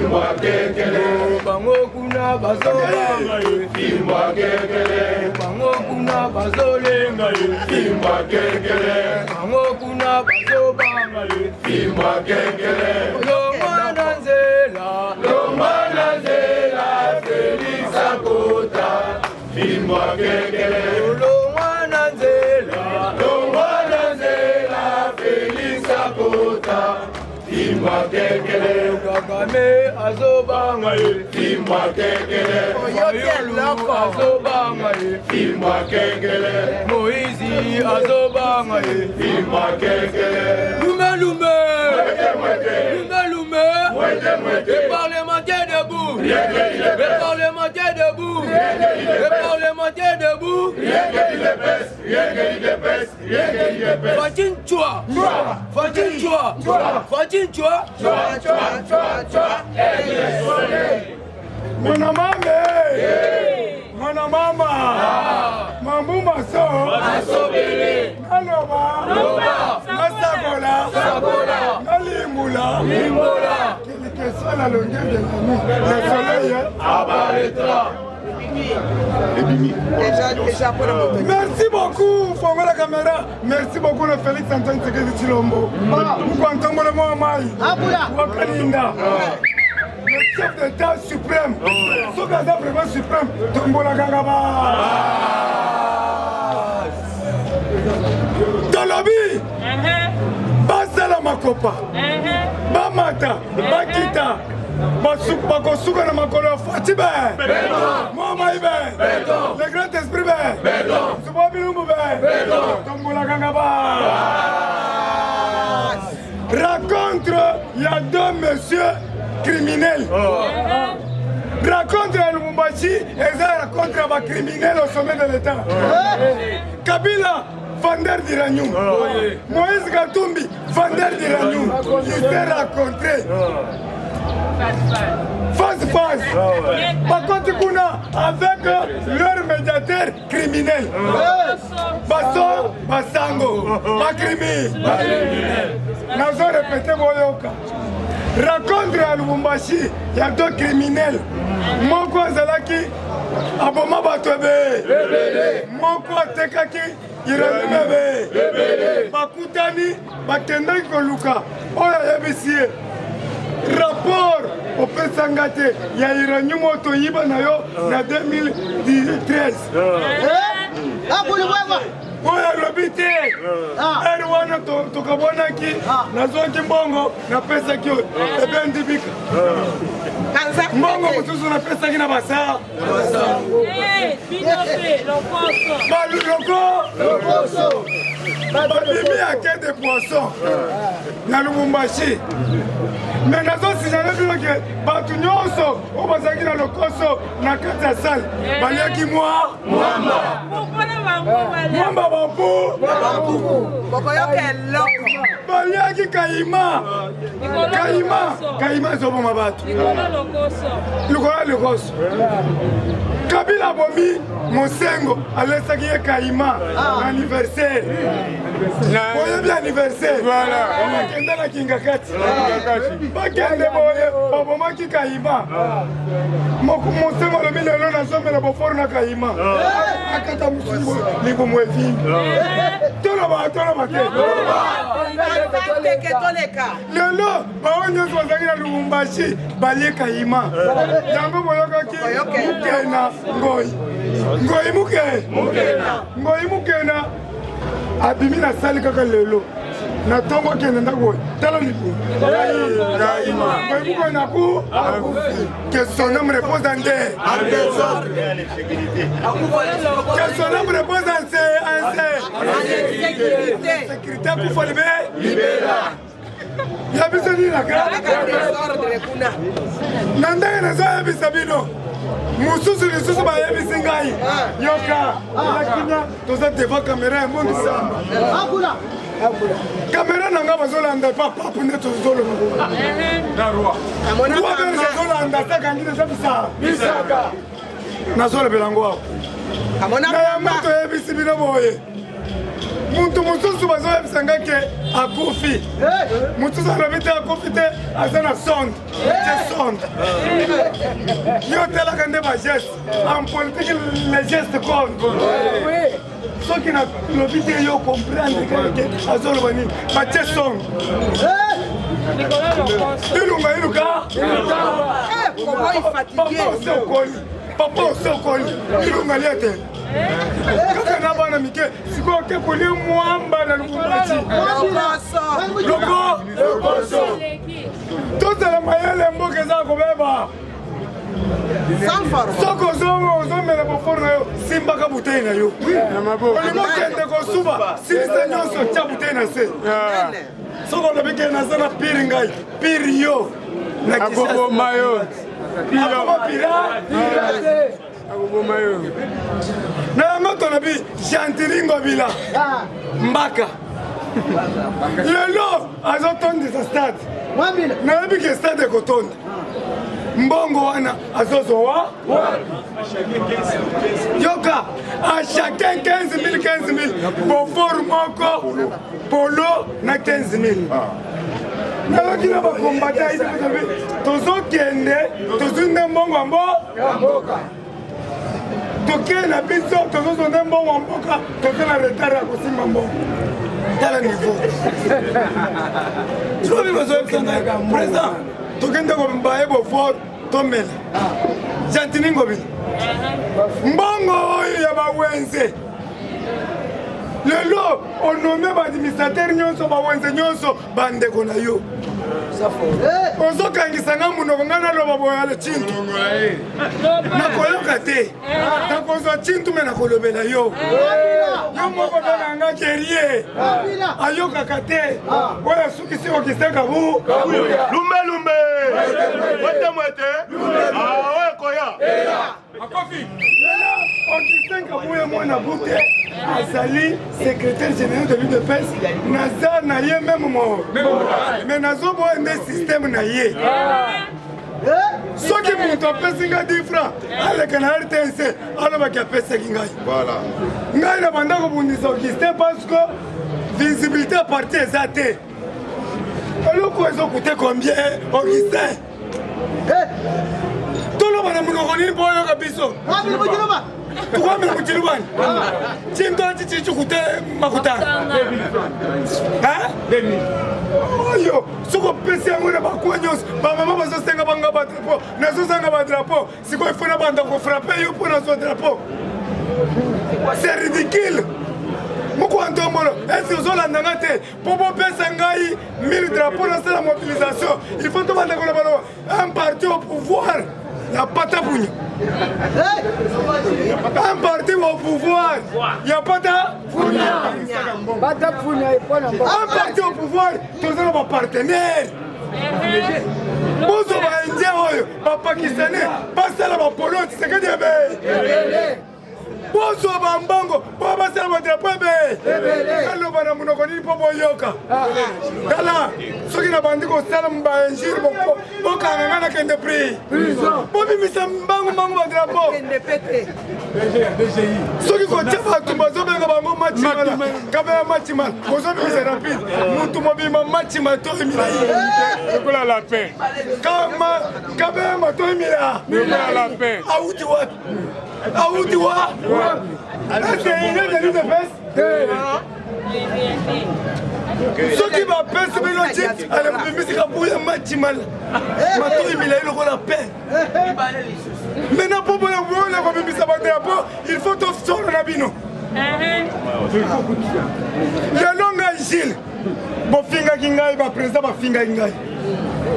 Filmwa kekele. Bango kuna bazoba. Filmwa kekele. Bango kuna bazolenga. Filmwa kekele. Bango kuna bazoba. Filmwa kekele. Lomwana nzela. Lomwana nzela. Felix Akota. Filmwa kekele. Lomwana nzela. Lomwana nzela. Felix Akota. Filmwa kekele. Kagame azobanga. Filmwa kekele. Mayulu azobanga. Filmwa kekele. Moïse azobanga. Filmwa kekele. Lume lume. Mwete. Lume lume. Mwete mwete. Les parlementaires debout. Rien que il est Les parlementaires debout. Les parlementaires debout. Rien que il est best. Rien que il est best. Rien que il est best. Fatin Chua. Fatin Chua. Fatin Chua. Chua. Mwana mame. Mwana mama. Mambu maso. Asobele. Naloba. Masakola. Nalimula. Quelque soit la longueur de la nuit, le soleil Abareta. Déjà pour la moto. Merci beaucoup, Fongo la caméra. Merci beaucoup, le Félix Antoine Tshisekedi Tshilombo. Nous comptons le mot Amai. Wakalinda. Le chef d'État suprême. Ce gars vraiment suprême. Tombola Gangaba. Dans la vie. Basala Makopa. Bamata. Bakita. Bakosuka na makolo Fati be. Mama ibe. Le grand esprit be. Subabi Lumbu be. Tombola Gangaba. Rencontre, il y a deux messieurs criminels. Rencontre à Lubumbashi et ça rencontre à criminels au sommet de l'État. Kabila, vendeur d'Iranium. Moïse Katumbi, vendeur d'Iranium. Ils s'est rencontrés. Face. Par contre, Kuna, avec leur médiateur criminel. Basso, Bassango, Bakrimi. Nous avons répété Boyoka. Rencontre à Lubumbashi, il y a deux criminels. Moko Zalaki, Aboma Batwebe. Moko Tekaki, Iranimebe. Bakutani, Bakendaki Koluka. Oya Yabisie. Rapport au Pesangate, il y a Iranium Otoyiba Nayo en 2013. Oya Robite, Erwana Tokabonaki, Nazoki Mbongo, na pesa kyo, Ebendibika. Mbongo Mususu na pesa kina basa. Lokoso. Babimi à quai de poissons. Na Lubumbashi. Mais nous avons signalé que Batu Nyonso, au Bazaki na Lokoso, na Kata Sal, Baliaki Mwamba Bambu, Baliaki Kaima Zobo Mabatu, Lukola Lokoso. Kabila Bomi, Monsengo, Alessaki Kaima, anniversaire. Boye bien anniversaire. Voilà. On a kenda la Kingakati. Bakende boye, baboma ki Kaima. Monsengo le milelo na zombe na bofor na Kaima. Akata musimbo lingo mwevi. Tola ba ke. Lelo, baonyo zwazaki na Lubumbashi, balie Kaima. Yango boyoka ki mukena ngoi. Ngoi mukena. Abimi na sali kaka lelo. Na tongo kene ndako. Tala ni ku. Ngoi na ku. Que son homme repose en terre. Que son homme repose en sécurité pour faut libérer. Ya biso ni la grande. Nanda na za bisa bino. Mususu lisusu ba yebisi ngai. Yoka. Lakina toza devant caméra monde samba. Caméra nanga bazolanda pa papu ne tozolo. Na roi. Roi bazolanda saka ngine zabisa. Bisaka. Nazole belango. Na ya moto yebisi bino boye. muntu mosusu bazoyebisanga ke akufi mosusu alobi te akufi te aza na sonde te sonde yo telaka nde bageste en politique les gestes compte soki nalobi te yo comprendre kake azoloba nini batie sonde ilunga iluka papa osokoli ilunga lia te kaka na bana mike sikoyo ke kolia mwamba na lubumbashi loko tozala mayele mboka eza kobeba soki ozomela boforo na yo simbaka butei na yo olingo okende kosuba silisa nyonso tya butei na se soki olobi ke naza na piri ngai piri yo nakoboma yo akoma pira na yango tonabi Gentil Bila mbaka lelo azotondisa stade nayebi ke stade ekotonda mbongo wana azozowa yoka a chacun 15 000 bofor moko polo na 15 000 nayoki na bakombata ibi tozokende tozwinde mbongo mboka tokee na biso tozozonde mbongo mboka toze na retard ya kosimba mbongo tala niveau tilobi bazoyebisanga président tokende kobaye bofort tomela Gentil Bila mbongo oyo ya bawenze lelo onome baadministrateur nyonso bawenze nyonso bandeko na yo ozokangisanga munoko ngai naloba boyale cintu nakoyoka te nakozwa cintu me nakolobela yo yo moko benanga kerie ayokaka te oyo asukisi okiseka bu lumbe mwete oyo koya okisenga buye mwana bute azali secrétaire général de l'UDPS naza na ye meme mo me nazoboya nde système na ye soki moto apesi ngai 10 francs aleka na RTNC alobaki apesaki ngai ngai na banda kobundisa Augustin parce que visibilité ya parti eza te eloko ezokute combien Augustin toloba na monoko nini mpo oyoka biso tukwamela mutilubani cintoci cicikute makutana oyo soki opesi yango na bakuwa nyonso bamama bazosenga banga badrapo nazozanga badrapo sikoyo ifo na banda kofrape yo mpo nazwa drapo c'est ridicule moko ntombolo esi ozolandanga te mpo bopesa ngai 1000 drapo nasala mobilisation il faut tobanda kolobaloba un parti au pouvoir ya pata punya un parti au pouvoir ya pata punya un parti au pouvoir tozala bapartenaire bozo baindien oyo bapakistanais basala bapolo tisekedi ebe bozo bambongo po basala badrapo ebe kaloba na monoko nini mpo boyoka tala soki na bandi kosala bainjure bokanga ngai nakende pri bobimisa mbangu badrapo soki kotia bato bazobenga bango machimala kabeya machimala kozobimisa rapide mutu mobima machima toyimila ekola la paix kabeya matoyimila auti wapi auti wa soki bapesi bino ti alebimisika buya machimala matoyimila elokola pe mena mpo bona kobimisa badrapo il faut tosolo na bino lelo ngai Gilles bofingaki ngai baprésident bafingaki ngai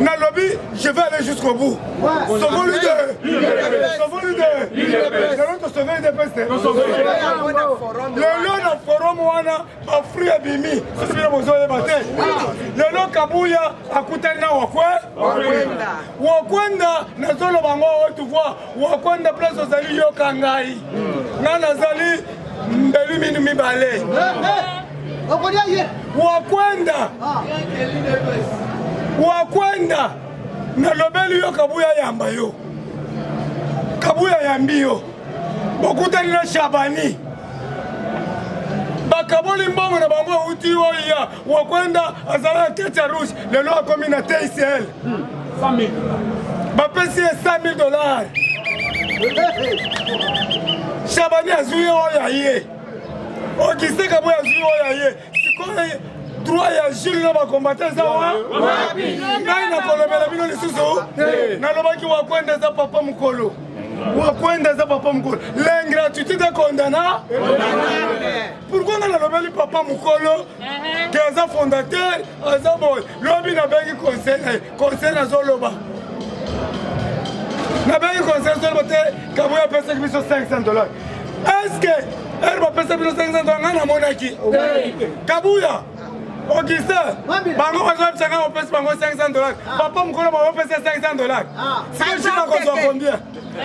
nalobi je vais aller jusqu'au bout sauvons l'UDPS lelo tosauve UDPS lelo na forum wana bafruit ebimi sosibino bozoyeba te lelo Kabuya akutani na Wakwenda nazoloba ngo otu voi Wakwenda place ozali yoka ngai nga nazali mbelu minu mibale Wakwenda nalobeli yo Kabuya yamba yo Kabuya yambi yo bokutani na Shabani bakaboli mbongo na bango uti oya wakwenda azala kecha rouge lelo akomi na TCL 100 000 bapesi ye $100,000 Shabani azui oya ye Augustin Kaboya azui oya ye sikoyo droit ya Jules na bakombata za wapi ngai nakolobela bino lisusu nalobaki wakwenda za papa mukolo wakwenda za papa mukolo l'ingratitude condamna pourquoi nga nalobeli papa mukolo ke aza fondateur aza boy lobi nabengi conseil nazoloba nabengi conseil nazoloba te Kaboya apesaki biso $500 est-ce que ere bapesa biso $500 ngai namonaki Kabuya Augustin, bango bazopesa nga opesi bango $500. Papa mukolo baopesa $500. Siko china kozo combien?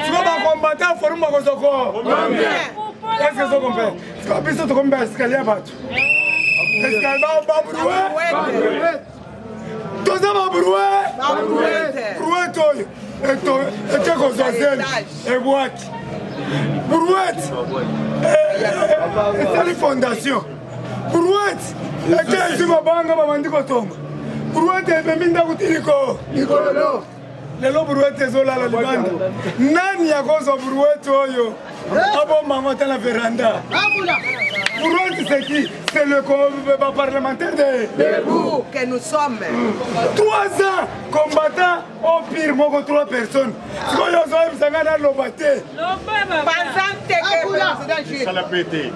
Siko bakombata forum bakozo combien? Est-ce que ça comprend? Siko biso to combien escalier bato? Escalier babroué. Toza babroué. Broué toyo. Ete kozo zel. Ebwaki. Brouette. C'est la fondation. Brouette. Eke zima banga babandiko tonga. Brouette ebembi ndaku tiliko. Nikolo. Lelo brouette ezolala libanda. Nani yakozwa brouette oyo? Abomba ngota la véranda. Brouette c'est qui? C'est le parlementaire de debout que nous sommes. 3 ans combattant au pire moko 3 personnes. Si on y a un lobaté. Ça l'a pété.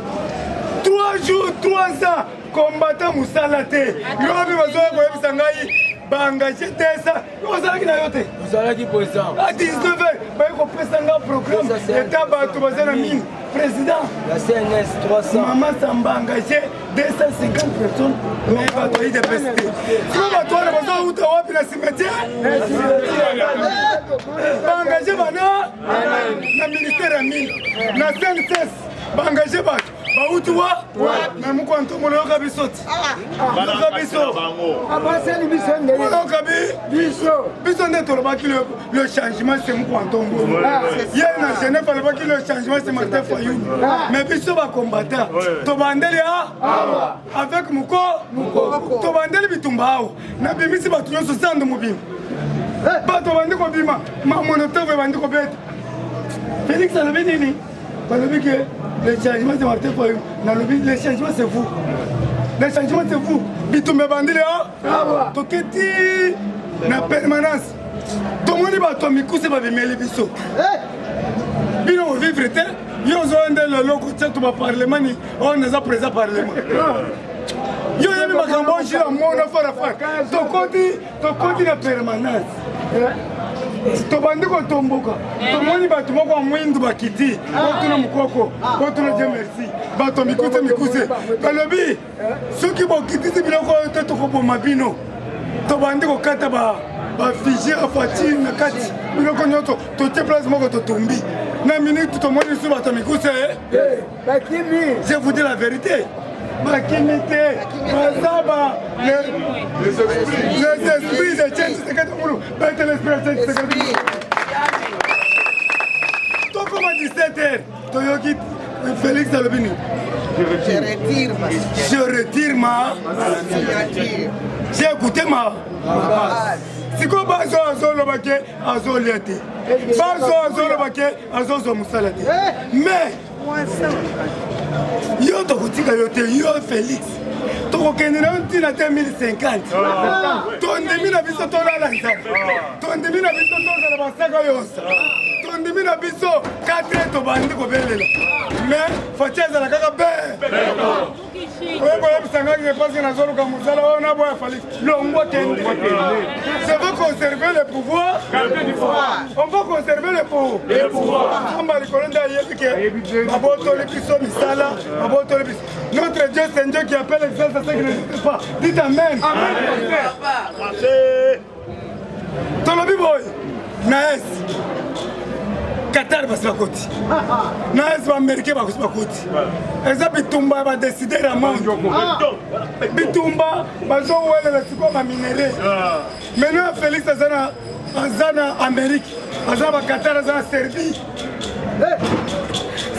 3 jours, 3 ans combattant Moussalate. Yobi bazoya koyebisa ngai baengagé tesa. Ozalaki na yote. Ozalaki président. À 19h, baye kopesa nga programme état bato baza na mine. Président. La CNS 300. Maman Samba engagé 250 personnes. Mais bato yi de peste. Si bato wana bazo uta wapi na cimetière. Baengagé bana na ministère ya mine. Na CNSS baengagé bato. Bauti wa na muko antomo loka bisoti loka biso Abaseli biso ndele loka biso ndeto lobaki le changement c'est muko antomo hier na Genève lobaki le changement c'est Martin Fayulu mais biso ba combattant to bandeli avec muko to bandeli bitumba awo na bimisi batu nyonso sando mobima bato bandi ko bima ma monotove bandi ko beta Félix alobi nini balobi que le changement c'est Martin Fayulu. Le changement c'est vous. Le changement c'est vous. Bitumbe bandile ah. Toketi na permanence. Tomoni ba tomikuse ba bimeli biso. Bino vivre te. Yo zo ende le loko tsetu ba parlement ni on est à présent parlement. Yo yemi makambo jila mona fara fara. Tokoti na permanence. Tobandi ko tomboka tomoni bato moko ya mwindu bakiti botuna mukoko botuna Dieu merci bato mikuse balobi soki bokitisi biloko oyo te tokoboma bino tobandi kokata bafige afatire na kati biloko nyonso totie place moko totumbi na minute tomoni lisu bato mikuse je vous dis la vérité bakimi te bazaba les esprits de Tchèque Tshisekedi Mulu bête l'esprit de Tchèque Tshisekedi Mulu toko ma 17h toyoki Félix Alobini je retire ma signature j'ai écouté ma siko bazo azoloba ke azolia te bazo azoloba ke azozwa mosala te mais yo tokotika yo te yo Félix tokokende na yo ntina te 1050 tondimi na biso tolala nzambe tondimi na biso tozala basaka yonsa tondimi na biso 4 tobandi kobelela mais faci ezala kaka be oyo koyebisangaki nepasi nazoluka mosala oyo na boya Félix longwa kende je veux conserver le pouvoir on va conserver le pouvoir amba likolo nde ayebi ke babotoli biso misala babotoli biso notre Dieu c'est un Dieu qui appelle l'excellence à ceux qui n'existent pas dites amen tolobi boy naes Qatar basi bakoti naes baaméricain bakosi bakoti eza bitumba badécider ya monde bitumba bazowelela sikoyo baminere maintenant Félix aza na Amérique aza na baqatar aza na Serbie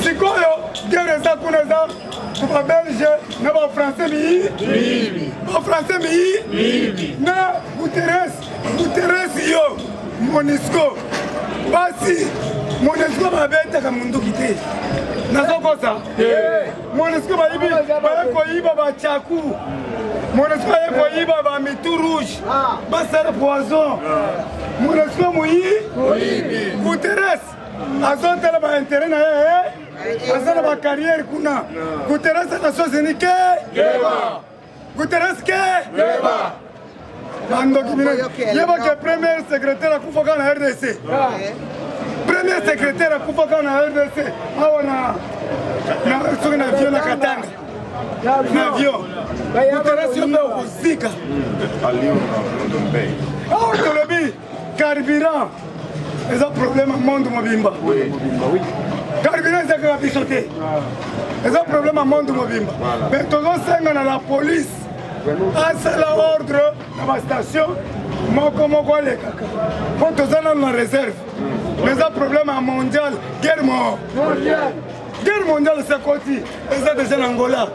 sikoyo guerre eza kuna eza ba belge na ba français mi ba français mi na Guterres yo MONUSCO basi MONUSCO ba beta ka munduki te nazokosa MONUSCO ba ibi ba ko iba ba chaku MONUSCO ba ko iba ba mitu rouge ba sara poison MONUSCO muyi Guterres azotela ba intérêt na ye azala ba carrière kuna Guterres na sosini ke Guterres ke Mando Kimine, yeba ke premier secrétaire akufa na RDC. Premier secrétaire akufa na RDC. Awana na soki na avion na Katanga. Na avion. Guterres yo meo kuzika. Ah, tolobi carburant. Eza problème monde mobimba. Carburant c'est ka bisoté. Eza problème monde mobimba. Mais tozo senga na la police. Asala ordre na ba station moko alekaka po toza nano na réserve mais eza problème mondial guerre mondiale sekoti eza déjà na Angola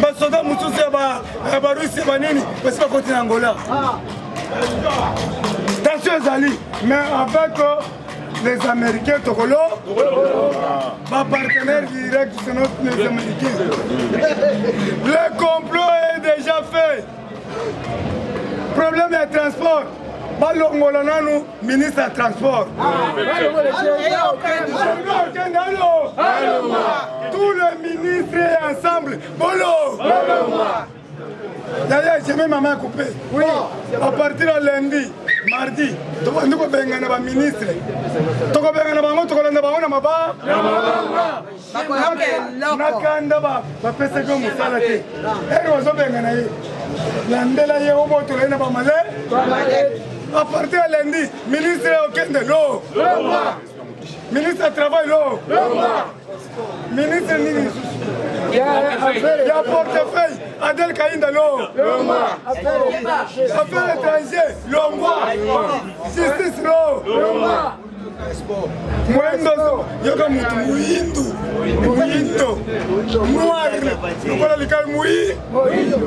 basoda mosusu ya barusi ya banini basi bakoti na Angola station ezali mais avec les Américains tokolo ma partenaire direct c'est notre les Américains. Le complot est déjà fait. Problème de transport. Balongola nanu ministre de transport. Tous les ministres ensemble. Bolo. D'ailleurs, j'ai mis ma main coupée. Oui. À partir de lundi, mardi, tu vas nous faire un ministre. Tu vas faire un bango, tu vas faire un bango, maba. Nakanda ba, ba pesa ko musalate. Ero zo bengana ye. Landela ye obo to lena ba male. À partir de lundi, ministre Okende lo. Ministre du travail lo. Ministre Nini. Il y a portefeuille, Adel Kaïnda lo. Affaires étrangères, Longwa. Justice lo. Mwendo, yoga mutu muindu. Noir, nukola likal mui.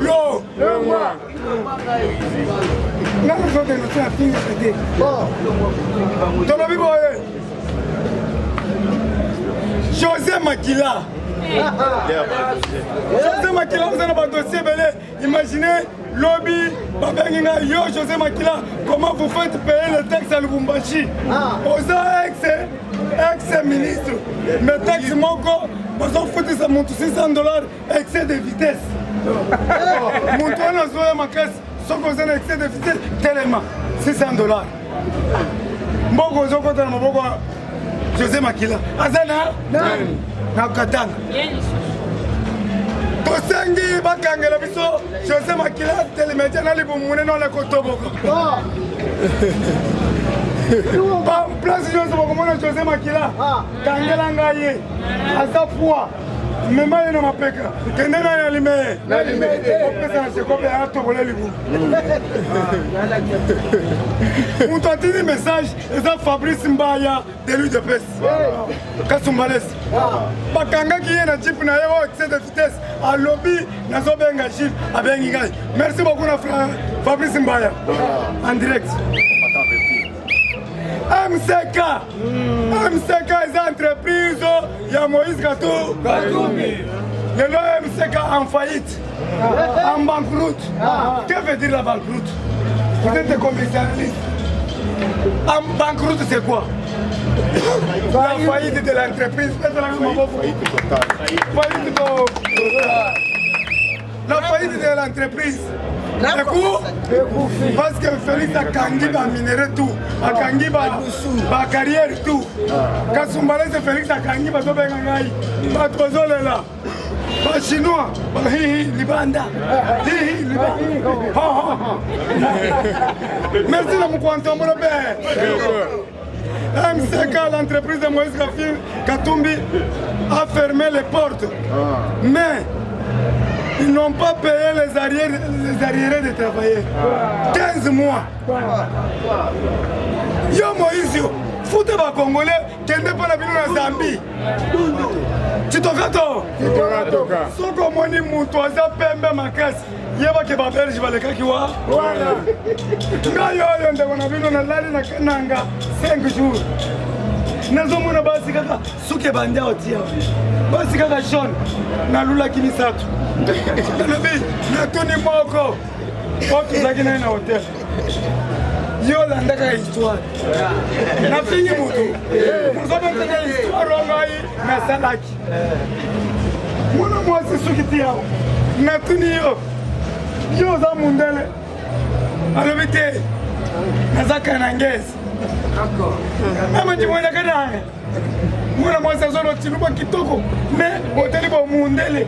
Lo. Nana zote note a finga pete. Tono bibo ye. José Makila. José Makila, vous avez un dossier belé. Imaginez, lobby, Babengina, yo, José Makila, comment vous faites payer le taxe à Lubumbashi? Aux ex-ministre. Mais taxe moko, vous en foutez ça monte $600, excès de vitesse. Mon toit n'a pas ma caisse, sauf que vous avez un excès de vitesse, tellement, $600. Mboko, Zoko, Mboko, José Makila. Azana? Na Katanga. Tosengi bakangela biso José Makila telemedia na libumune no le kotoboko. Ba place José Makomona José Makila. Kangela ngaye. Asa poa. Mema yena mapeka. Kende na ya lime. Na lime. Opesa na sekope ato bole libu. On t'a dit message eza Fabrice Mbaya de l'UDPS. Kasumbalès. Bakanga qui est na jeep na yo excès de vitesse à lobby na zo benga Gilles abengi ngai. Merci beaucoup na Fabrice Mbaya. En direct. MCK est une entreprise, il y a Moïse Katumbi. Le MCK en faillite, en banqueroute. Que veut dire la banqueroute? Vous êtes des commercialistes. En banqueroute, c'est quoi? La faillite de l'entreprise. La faillite de l'entreprise. Parce que Félix a kangi ba minerai tout, a kangi ba carrière tout. Kasumbalès Félix a kangi ba tobenga ngai, ba tozole là. Ba chinois, ba hi libanda. Hi libanda. Merci na mukwanto mon père. MCK, l'entreprise de Moïse Katumbi, a fermé les portes. Mais ils n'ont pas payé les arriérés des travailleurs. 15 mois. Yo Moïse, futa bakongolais kende mpona bino na Zambie titokato soki omoni moto aza pembe makasi yebake babelge balekaki wa ngai oyo ndeko na bino nalali na kananga 5 jours nazomona basi kaka soki ebandi aotia basi kaka jaune nalulaki misato nalobi natuni moko o tozalaki naye na hotel yo olandaka histoire nafingi motu mozobetaka histoire o ngai nasalaki mwana mwasi soki ti yawo natuni yo oza mundele alobi te naza kanangese amandimwenaka naye mwana mwasi azolotiluba kitoko me oteli bomundele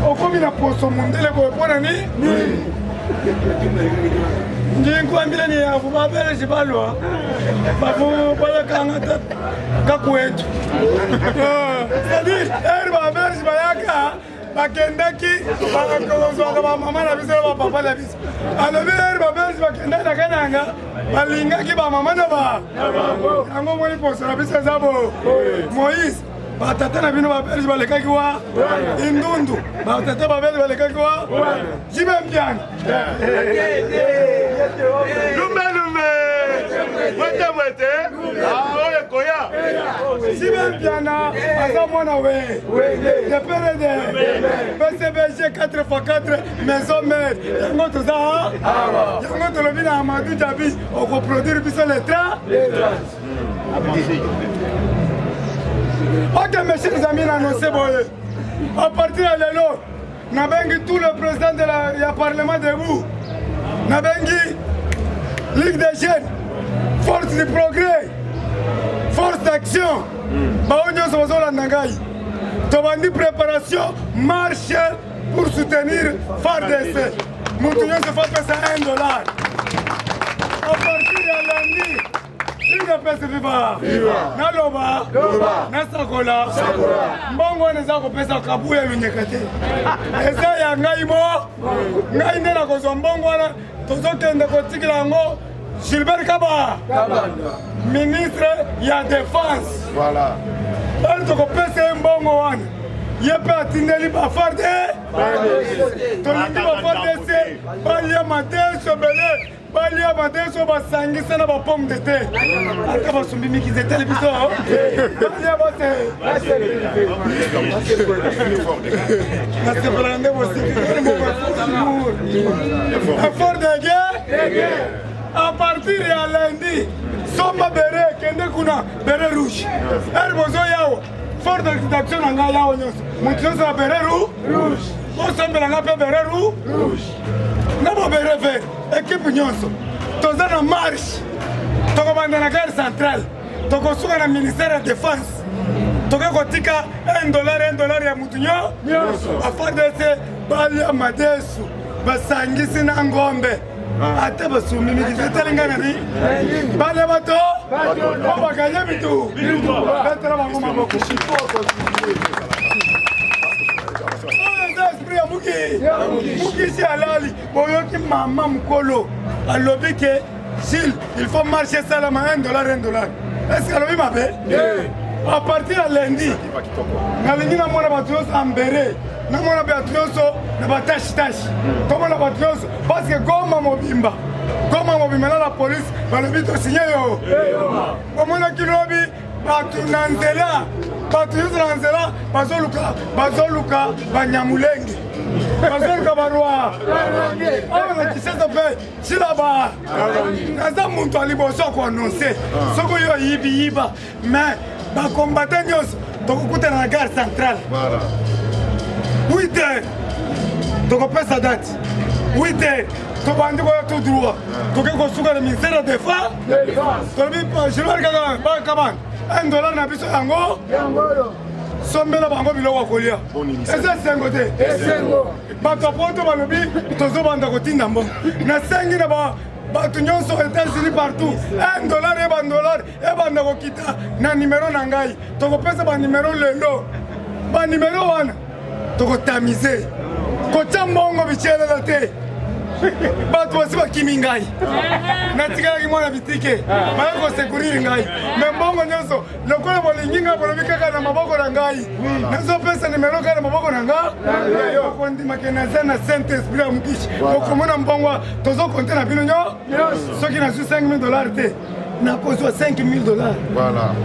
okomi na poso mundele boye mpona ni ndinkwambile yavu babeleji balwa bavu balakanga kakwetu c'est-à-dire eri babeleji bayaka bakendaki bakakozwaka bamama na biso na bapapa na biso alobi eri babeleji bakendaki na kananga balingaki bamama na ba yango moni poso na biso eza bo Moïse batata na bino babelge balekaki wa indundu batata babelge balekaki wa jibe mpiana lumbe mwete oyo koya jibe mpiana aza mwana we de pere de PCBG 4x4 maison mère yango toza yango tolobi na Amadou Djabi okoproduire biso le train. Ok, mes chers amis, annoncé à partir de l'élo, Nabengi tout le président de la Parlement debout, Nabengi Ligue des jeunes, force du progrès, force d'action, Baonyo Sozola Nangaï, Tobandi préparation, marche pour soutenir FARDC. Moutouyon se fait passer $1. À partir de lundi, Liga pesa viva naloba nasakola mbongo neza kopesa kabuya lunyekate eza ya ngai mo ngai nde nakozwa mbongo wana tozokende kotikila yango Gilbert Kaba ministre ya défense voilà bali tokopesa ye mbongo wana ye mpe atindeli bafarde tolingi bafarde balia madeso bele balia madeso basangisa na bapomme de terre ata basumbi mikizeteli biso balia base nasepelaka nde effort de guerre à partir ya lundi somba bere kende kuna bere rouge eri bozo yawo fort d'action na ngai yawo nyonso moto nyonso na bere rouge osombela nga mpe bere rouge na bobere vert équipe nyonso toza na marche tokobanda na gare centrale tokosuka na ministère ya défense toke kotika $1 ya mutu nyonso afardese balia madesu basangisi na ngombe ate basumi mikizeteli nga nani bale bato obakanye bitu betela bango maboko esprit ya mukisi alali boyoki mama mukolo alobi ke Gilles il faut marcher salama $1 est-ce que alobi mabe à partir ya lundi nalingi namona bato nyonso ambere namona bato nyonso na batashitashi tomona bato nyonso parce que goma mobimba na la police balobi tosinye yo omonaki lobi bato na nzela bato nyonso na nzela bazoluka banyamulenge bazoluka barwa awa na kisasa mpe silaba naza muntu aliboso akoannonce soki oyo yibiyiba mais bakombate nyonso tokokutana na gare centrale 8 heures tokopesa date 8 heures tobandi koya tout droit toke kosuka na ministère ya défense tolobi Gilbert Kabanda $1 na biso yango sombela bango biloko ya kolia eza esengo te bato poto balobi tozobanda kotinda mbongo nasengi na bato nyonso États-Unis partout $1 ebanda kokita na nimero na ngai tokopesa banimero lelo banimero wana tokotamize kotya mbongo bicelela te bato basi bakimi ngai natikalaki mwana bitike baya kosekuriri ngai me mbongo nyonso lokola bolingi ngai bolobi kaka na maboko na ngai nazopesa nimero kaka na maboko na nga okondimake naza na saint esprit ya mokishi okomona mbongo tozokonte na bino nyo soki nazwi $5,000 te nakozwa $5,000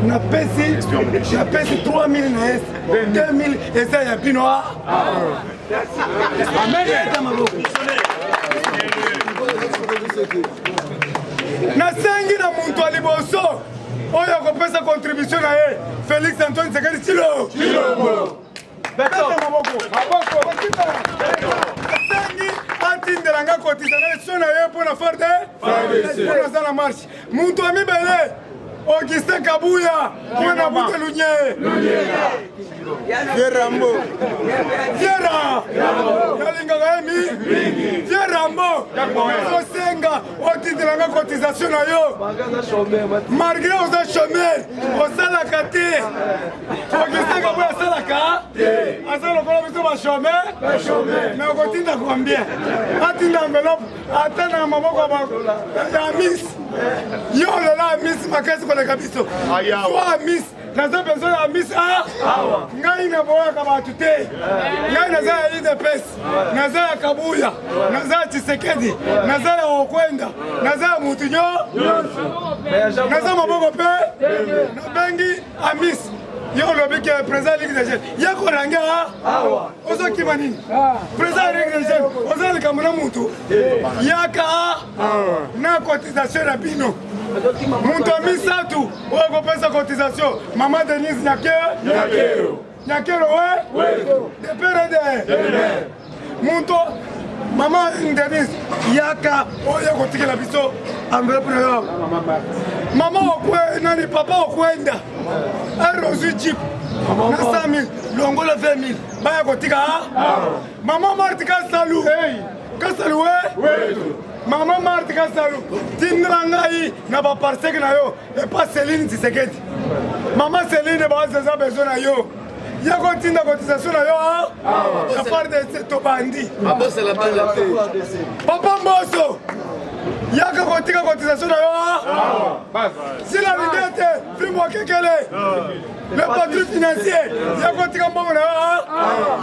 napesi 3,000 na ese 2,000 eza ya bino nasengi na muntu ya liboso oyo akopesa contribution na ye Félix Antoine Tshisekedi Tshilombo nasengi atindelanga cotisation na ye mpona farde mpona asala marche muntu ya mibele Augustin Kabuya mwana buta lunye Fierambo Fiera yalingaka ye Fierambo osenga otindelanga cotisation na yo malgré oza chômeur osalaka te Augustin Kabuya asalaka aza lokola biso bachômeur me okotinda combien atinda enveloppe ata na maboko ya miss yo lela miss makasi koleka biso so miss naza besoin ya miss ngai naboyaka bato te ngai naza ya UDPS naza ya Kabuya naza ya Tshisekedi naza ya Okwenda naza ya mutu nyo naza maboko pe nabengi a miss yo lobi ke président Ligue des Jeunes yako rangia ozokima nini président Ligue des Jeunes ozalika mona mutu yaka na cotisation na bino muntu wa misatu oyo akopesa cotisation mama Denise Nyakero de PRD muntu mama Denise yaka oyo akotikela biso enveloppe na yo mama nani papa okwenda arozwi jeep na 100,000 longola 20,000 baya kotika mama Marthe Kasalu mama Marthe Kasalu tindela ngai na baparseke na yo epa Céline Tshisekedi mama Céline bazaza besoin na yo yako tinda cotisation na yo ya part de tobandi papa Mboso yaka kotika cotisation na yo sila lingete primo kekele le patron financier yako kotika mbongo na yo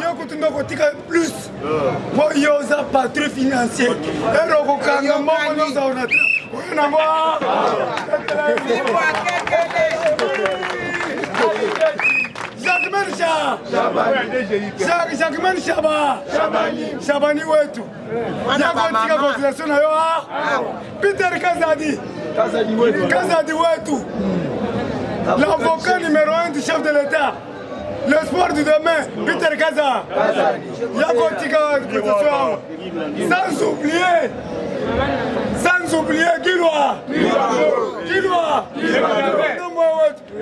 yako tinda kotika plus po yo za patron financier ero kokanga mbongo nyonso ona oyo nango Jacquemin Shabani wetu yakotika cotisation na yo Peter Kazadi wetu l'avocat numéro 1 du chef de l'État l'espoir du demain Peter Kaza yakotika cotisation sans oublier Gilwa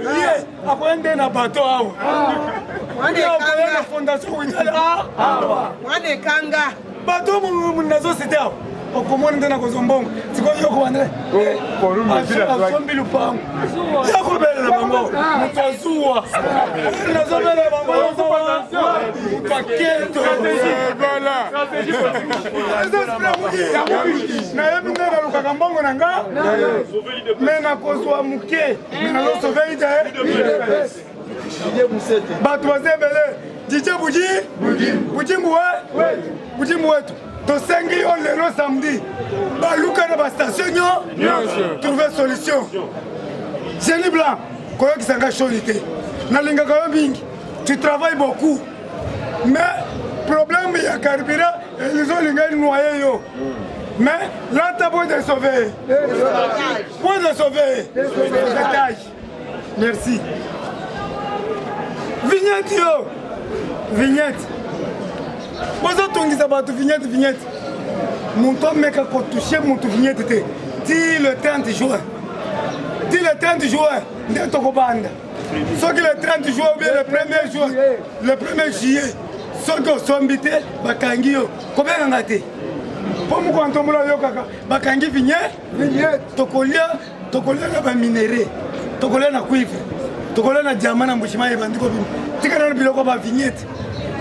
ye akoende na bato awa akoende na fondation wingale wane kanga bato munazosite awa okomoni nde na kozwa mbongo sikoyo yoko bandre asombi lupango yakobelela bango moto azuwa nazobelela bango moto aketo nayebi nde nalukaka mbongo na nga me nakozwa moke me nazosove ide bato baza ebele Didie Bujimbu wetu tosengi yo lelo samedi baluka na bastation nyo trouver solution Génie Blanc koyokisa nga shoni te nalingaka yo mingi tu travailles beaucoup mais problème ya carburant elizolinga noyer yo mais là t'as besoin de sauver merci vignette bozo tongisa bato vignette muntu ameka kotouche muntu vignette te ti le 30 juin nde tokobanda soki le 30 juin ou bien le 1er juillet soki osombi te bakangi yo kobenganga te mpo moko antombola yo kaka bakangi vignette tokolia na baminere tokolia na cuivre tokolia na diamant na mbushima ebandi kobima tikana na biloko ba vignette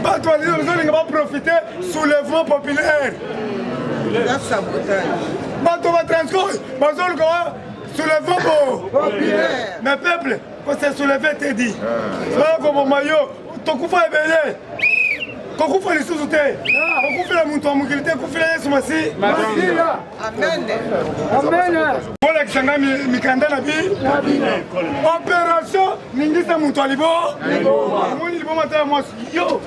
bato bazolinga baprofite soulèvement populaire La sabotage. Bato va transport, bazo le gars, soulevez vos. Mais peuple, quand c'est soulevé, t'es dit. Voilà comme maillot, ton coup fait belé. Quand vous faites les sous-outés, quand vous faites la montée en mobilité, quand vous faites les sous-massis. Amen. Amen. Voilà que ça m'a mis Kanda Nabi. Opération, Ningisa Moutoualibo. Moi, il va mater à moi. Yo.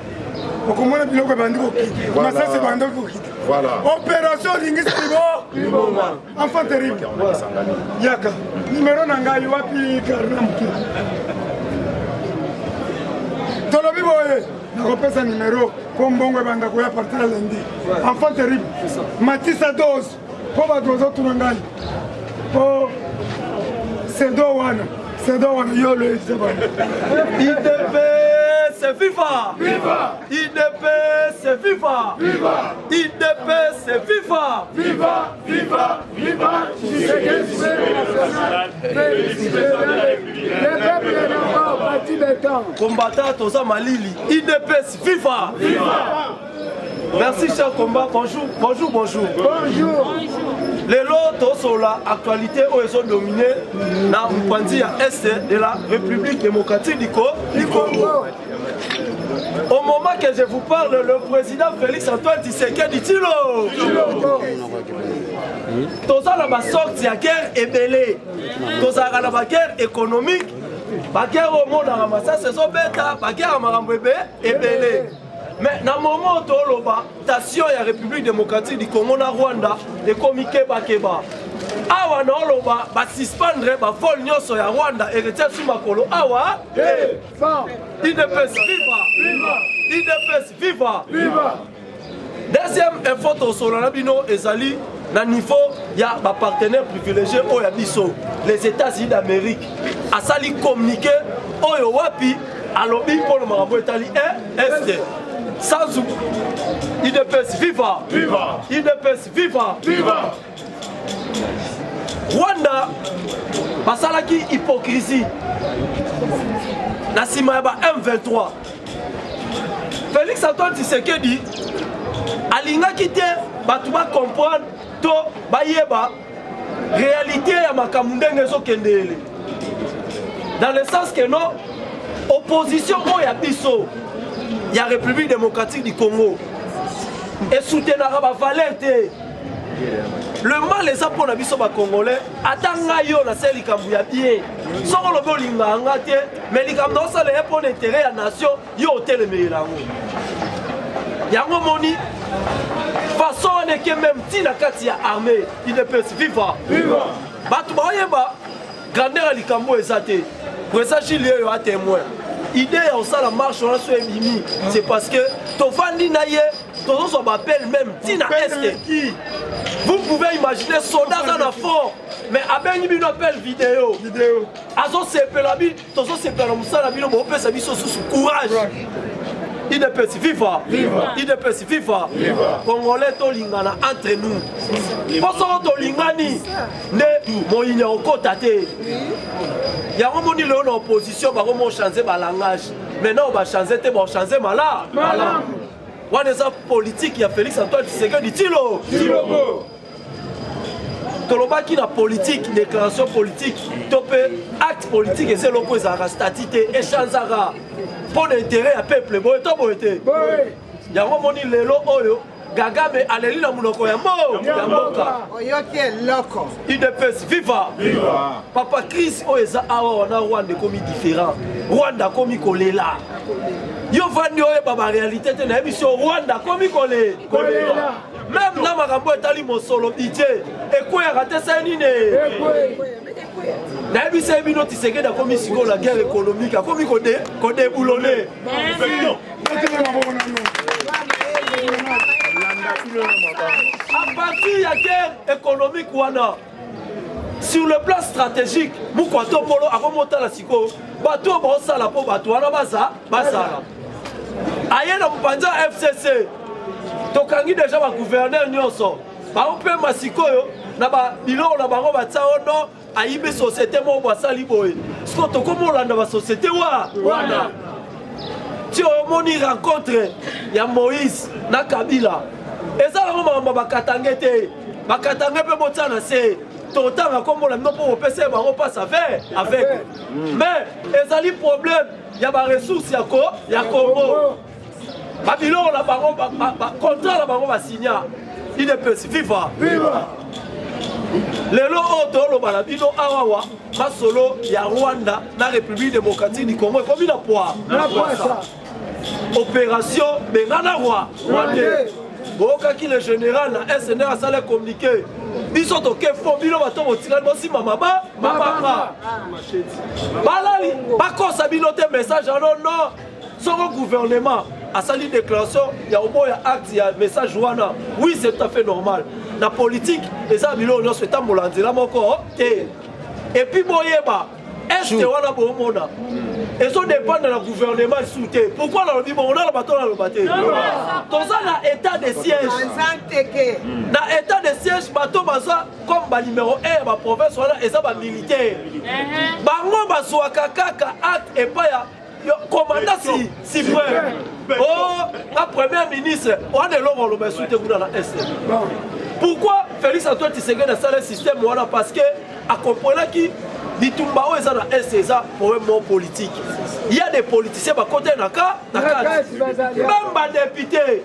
Comment on a pu le bandeau? Mais ça, c'est bandeau qui quitte. Voilà. Opération Ningisa Libo. Enfant terrible. Yaka. Numéro Nanga, Yuapi, Karnam. Tolobi Boye. Je repère un numéro comme bon banda à partir de lundi. Enfant terrible. Matissa dose. Pour la dose tout le monde. Oh, c'est Douane. C'est Douane. Yo le IDP, c'est FIFA. Viva! IDP, c'est FIFA. Viva! IDP, c'est FIFA. Viva! Viva! Viva! Combattant Toza Malili. IDP, c'est FIFA. Viva! Merci cher combat. Bonjour. Bonjour, bonjour. Bonjour. Les lots sur l'actualité où ils sont dominés dans le Pandi à Est de la République démocratique du Congo. Au moment que je vous parle, le président Félix Antoine Tshisekedi Tshilo. Toza na ba sorti ya guerre ebele. Toza na ba guerre économique. Ba guerre au monde na massa saison beta, ba guerre marambo ebele. Mais dans le moment où la station de la République démocratique du Congo na Rwanda, les comités bakeba. Awa na oloba ba suspendre ba vol nyonso ya Rwanda et retient sous makolo. Awa IDPS viva! IDPS viva! Deuxième info to solana bino ezali na niveau ya ba partenaire privilégié oya biso les États-Unis d'Amérique. Asali communiqué oyo wapi alobi pour le marambo etali est. Sans IDPS viva! Viva! IDPS viva! Viva! Rwanda basalaki hypocrisie na sima ya ba M23. Félix Antoine Tshisekedi alingaki te batu ba comprendre to bayeba réalité ya makambo ndenge ezokendele. Dans le sens que non opposition oyo ya biso ya République démocratique du Congo et soutenara ba valeur te. Le mal est pour les Congolais. Attends, yo na seli kambu ya bien. Soko lobo linga ngate, mais li kambu ça le pour l'intérêt à nation, yo tele melango. Yango moni façon ne que même ti na kati ya armée, il ne peut vivre. Viva. Batu ba yeba grandeur li kambu ezate. Pour ça Chili yo a témoin. Idée ya osala marche on so ebimi, c'est parce que to fandi na ye, to so m'appelle même ti na est qui. Vous pouvez imaginer soldats en fort, mais avec une appel vidéo. Azo sepelabi, tozo sepela musala bino mo pesa biso sous courage. IDPS viva. IDPS viva. Congolais to lingana entre nous. Poso to lingani ne moyinya okota te. Ya romoni le en opposition ba romo changer ba langage. Maintenant on va changer te ba changer mala. On est en politique, il y a Félix Antoine Tshisekedi Tshilo. Tolobaki na politique, déclaration politique, topé acte politique et c'est l'opposé à la statité, échangeara pour l'intérêt à peuple. Bon, et boité. Il y a un moment où lelo oyo, Gagame aleli na munoko ya mboka. Oyoki eloko. IDPS viva. Papa Chris oeza awa na Rwanda komi différent. Rwanda komi kolela. Yo vandi oye baba réalité te na émission Rwanda komi kolela. Même na makambo etali mosolo DJ ekoya raté ça nini na ebisa bino Tshisekedi akomi siko la guerre économique akomi kode boulonné à partir ya guerre économique wana sur le plan stratégique mukwato polo akomota la siko bato ba sala po bato wana bazala aye na mpanza FCC tokangi déjà ba gouverneur nyonso ba ope masikoyo na ba biloko na bango batsa ono ayibe société mo basali boye siko tokomolanda ba société wana ti omoni rencontre ya Moïse na Kabila Et ça, on va katangete. Bakatanga peut monter na se. Totanga comme on l'a non pour PC, on passe avec. Mais les ali problème, il y a des ressources, il y a Congo. Babylone la baron contrat la baron va signer. Il est petit viva. Viva. Les lots autour le balabino awawa, ma solo ya Rwanda, la République démocratique du Congo, comme il a poids. Opération Benanawa, Rwandais. Boka qui le général na SNR a salé communiqué. Ils sont au Kefo, ils ont tiré aussi mama. Balali, pas qu'on s'habille message non. Son gouvernement a sali déclaration, il y a au moins un acte, il y a un message Rwanda. Oui, c'est tout à fait normal. La politique, les amis, on se fait molanzer là encore. Et puis boyeba, est-ce que Rwanda bomona? Et ça dépend de la gouvernement soutien. Pourquoi on a dit on a le bateau dans le bateau? Dans un état de siège. Dans l'état de siège, bateau comme numéro 1 ma province et ça va militaire. Bango basoa kaka acte et pas commandant si près. Oh, la première ministre, on a l'homme le soutien dans la SN. Pourquoi Félix Antoine Tshisekedi a salé le système? Parce que à comprendre qui dit tout le monde est dans problème politique. Il y a des politiciens qui côté naka, même les députés.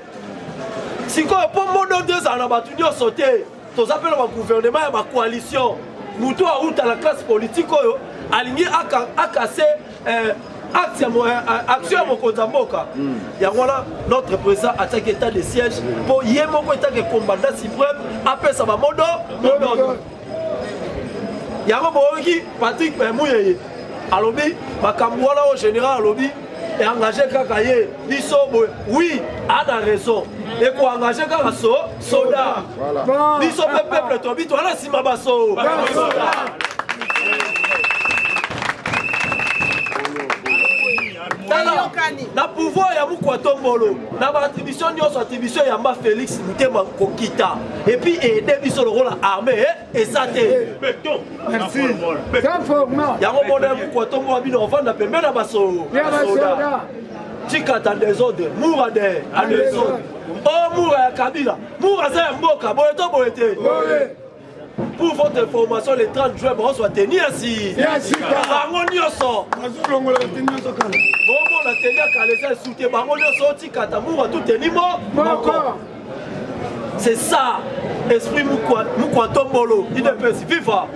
Si on peut mon 2 ans à battre sauter, tous appels au gouvernement et ma coalition, nous tous à la classe politique aligné à casser action à mon Kozamboka. Il y a notre président attaque état de siège pour y avoir un état de commandant suprême après ça va modo. Il y a un Patrick Mouyeye. Alobi, Makamouala au général Alobi et engagé Kakaye. Oui, a raison. Et pour engager Kakaye, soda. Ils sont le peuple tobi, toi là, si ma basso. Na pouvoir ya Mukwato Mbolo na ba attribution nyonso attribution ya Mba Félix Mutema Kokita et puis aider biso le rôle armée et ça te merci ya ngomona Mukwato Mbolo bino vanda pembe na baso tika ta désordre moura de à désordre oh moura ya Kabila moura za mboka boyeto boyete. Pour votre information, le 30 juin, on soit tenu ainsi. C'est ça, esprit Mukwato Mbolo, IDPS, viva.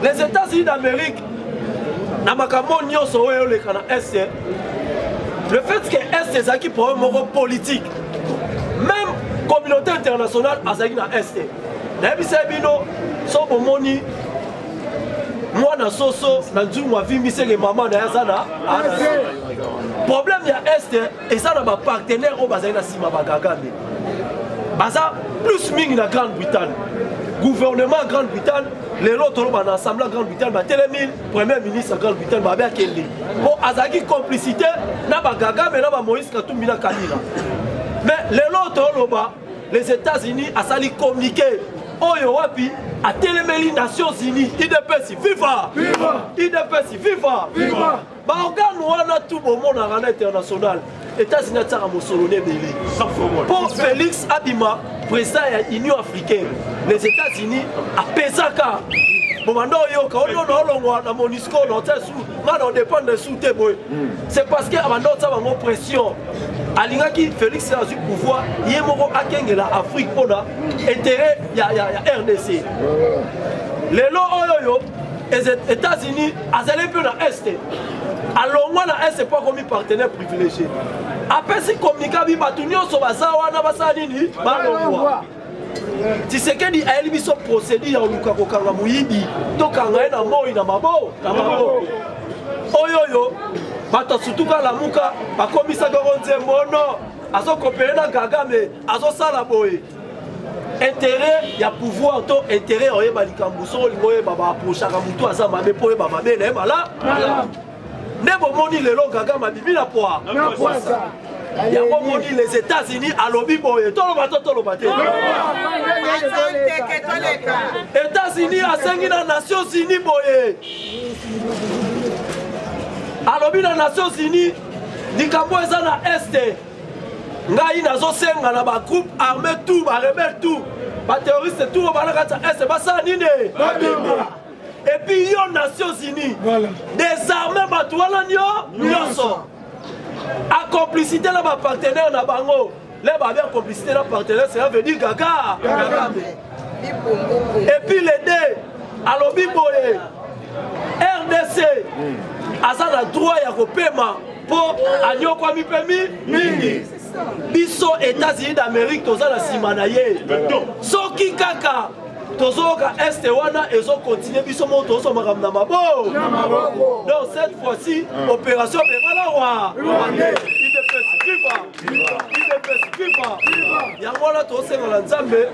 Les États-Unis d'Amérique, le fait que Est est qui pour un moment politique, même communauté internationale a Zaki na Est. Nabisabino, so bomoni, moi na soso, na djuma vi misele maman na yazana. Problème ya Est, et ça na ma partenaire au bazali na sima bagagame. Baza plus mingi na Grande-Bretagne. Gouvernement Grande-Bretagne, les autres dans l'Assemblée Grande-Bretagne, ma télémine, premier ministre Grande-Bretagne, ma bien Kelly. Bon, azaki complicité, na bagagame, na ba Moïse Katumbi na Kalila. Mais les autres les États-Unis a sali communiqué. Oyo wapi a téléméli Nations Unies, IDPS viva! Viva! IDPS viva! Viva! Ba organe wana tout le monde en international. États-Unis a tsara mosolone belé. Pour Félix Abima, président de l'Union africaine, les États-Unis a pesaka. Bomando yoka ono olongwa na Monisco no tsu, ngana dépend de soute boy. C'est parce que abando tsaba ngo pression. Alingaki Félix a eu pouvoir, yemoko akengela Afrique pona intérêt ya RDC. Lelo oyoyo les États-Unis azali peu na Est. Alongwa na Est pas comme partenaire privilégié. Après si communica bi batunyo so bazawa na basanini balongwa. Tshisekedi a élu son procédé en Luka Kokanga Muyibi, Tokanga na Moi na Mabo, Oyoyo, Bata Sutuka la Muka, Bakomisa Goronze Mono, Azo Kopere na Gagame, Azo Salaboy. Intérêt, il y a pouvoir, intérêt, on est Balikambuso, Limoye Baba, Prochaka Moutou, Azama, Mepoe, Baba, Mene, Mala, Nebo Moni, le long Gagama, Bibi la Poa. Il y a les États-Unis à lobby boy. Tout le bateau. États-Unis à 5 Nations Unies boy. À lobby des Nations Unies, Nikambo est à Est. ngai nazosenga na ba groupe armé tout ba rebelle tout ba terroriste tout ba na kata est ba ça nini et puis yo Nations Unies désarmer bato wana nyonso a complicité na ba partenaire na bango les ba bien complicité na partenaire ça veut dire gaga et puis les deux alobi boye RDC aza na droit ya kopema po anyokwa mipemi mingi biso États-Unis d'Amérique toza na sima na ye soki kaka tozoka este wana ezo continuer biso mo tozo makambo na mabo donc cette fois-ci opération bengala yango wana tosenga na nzambe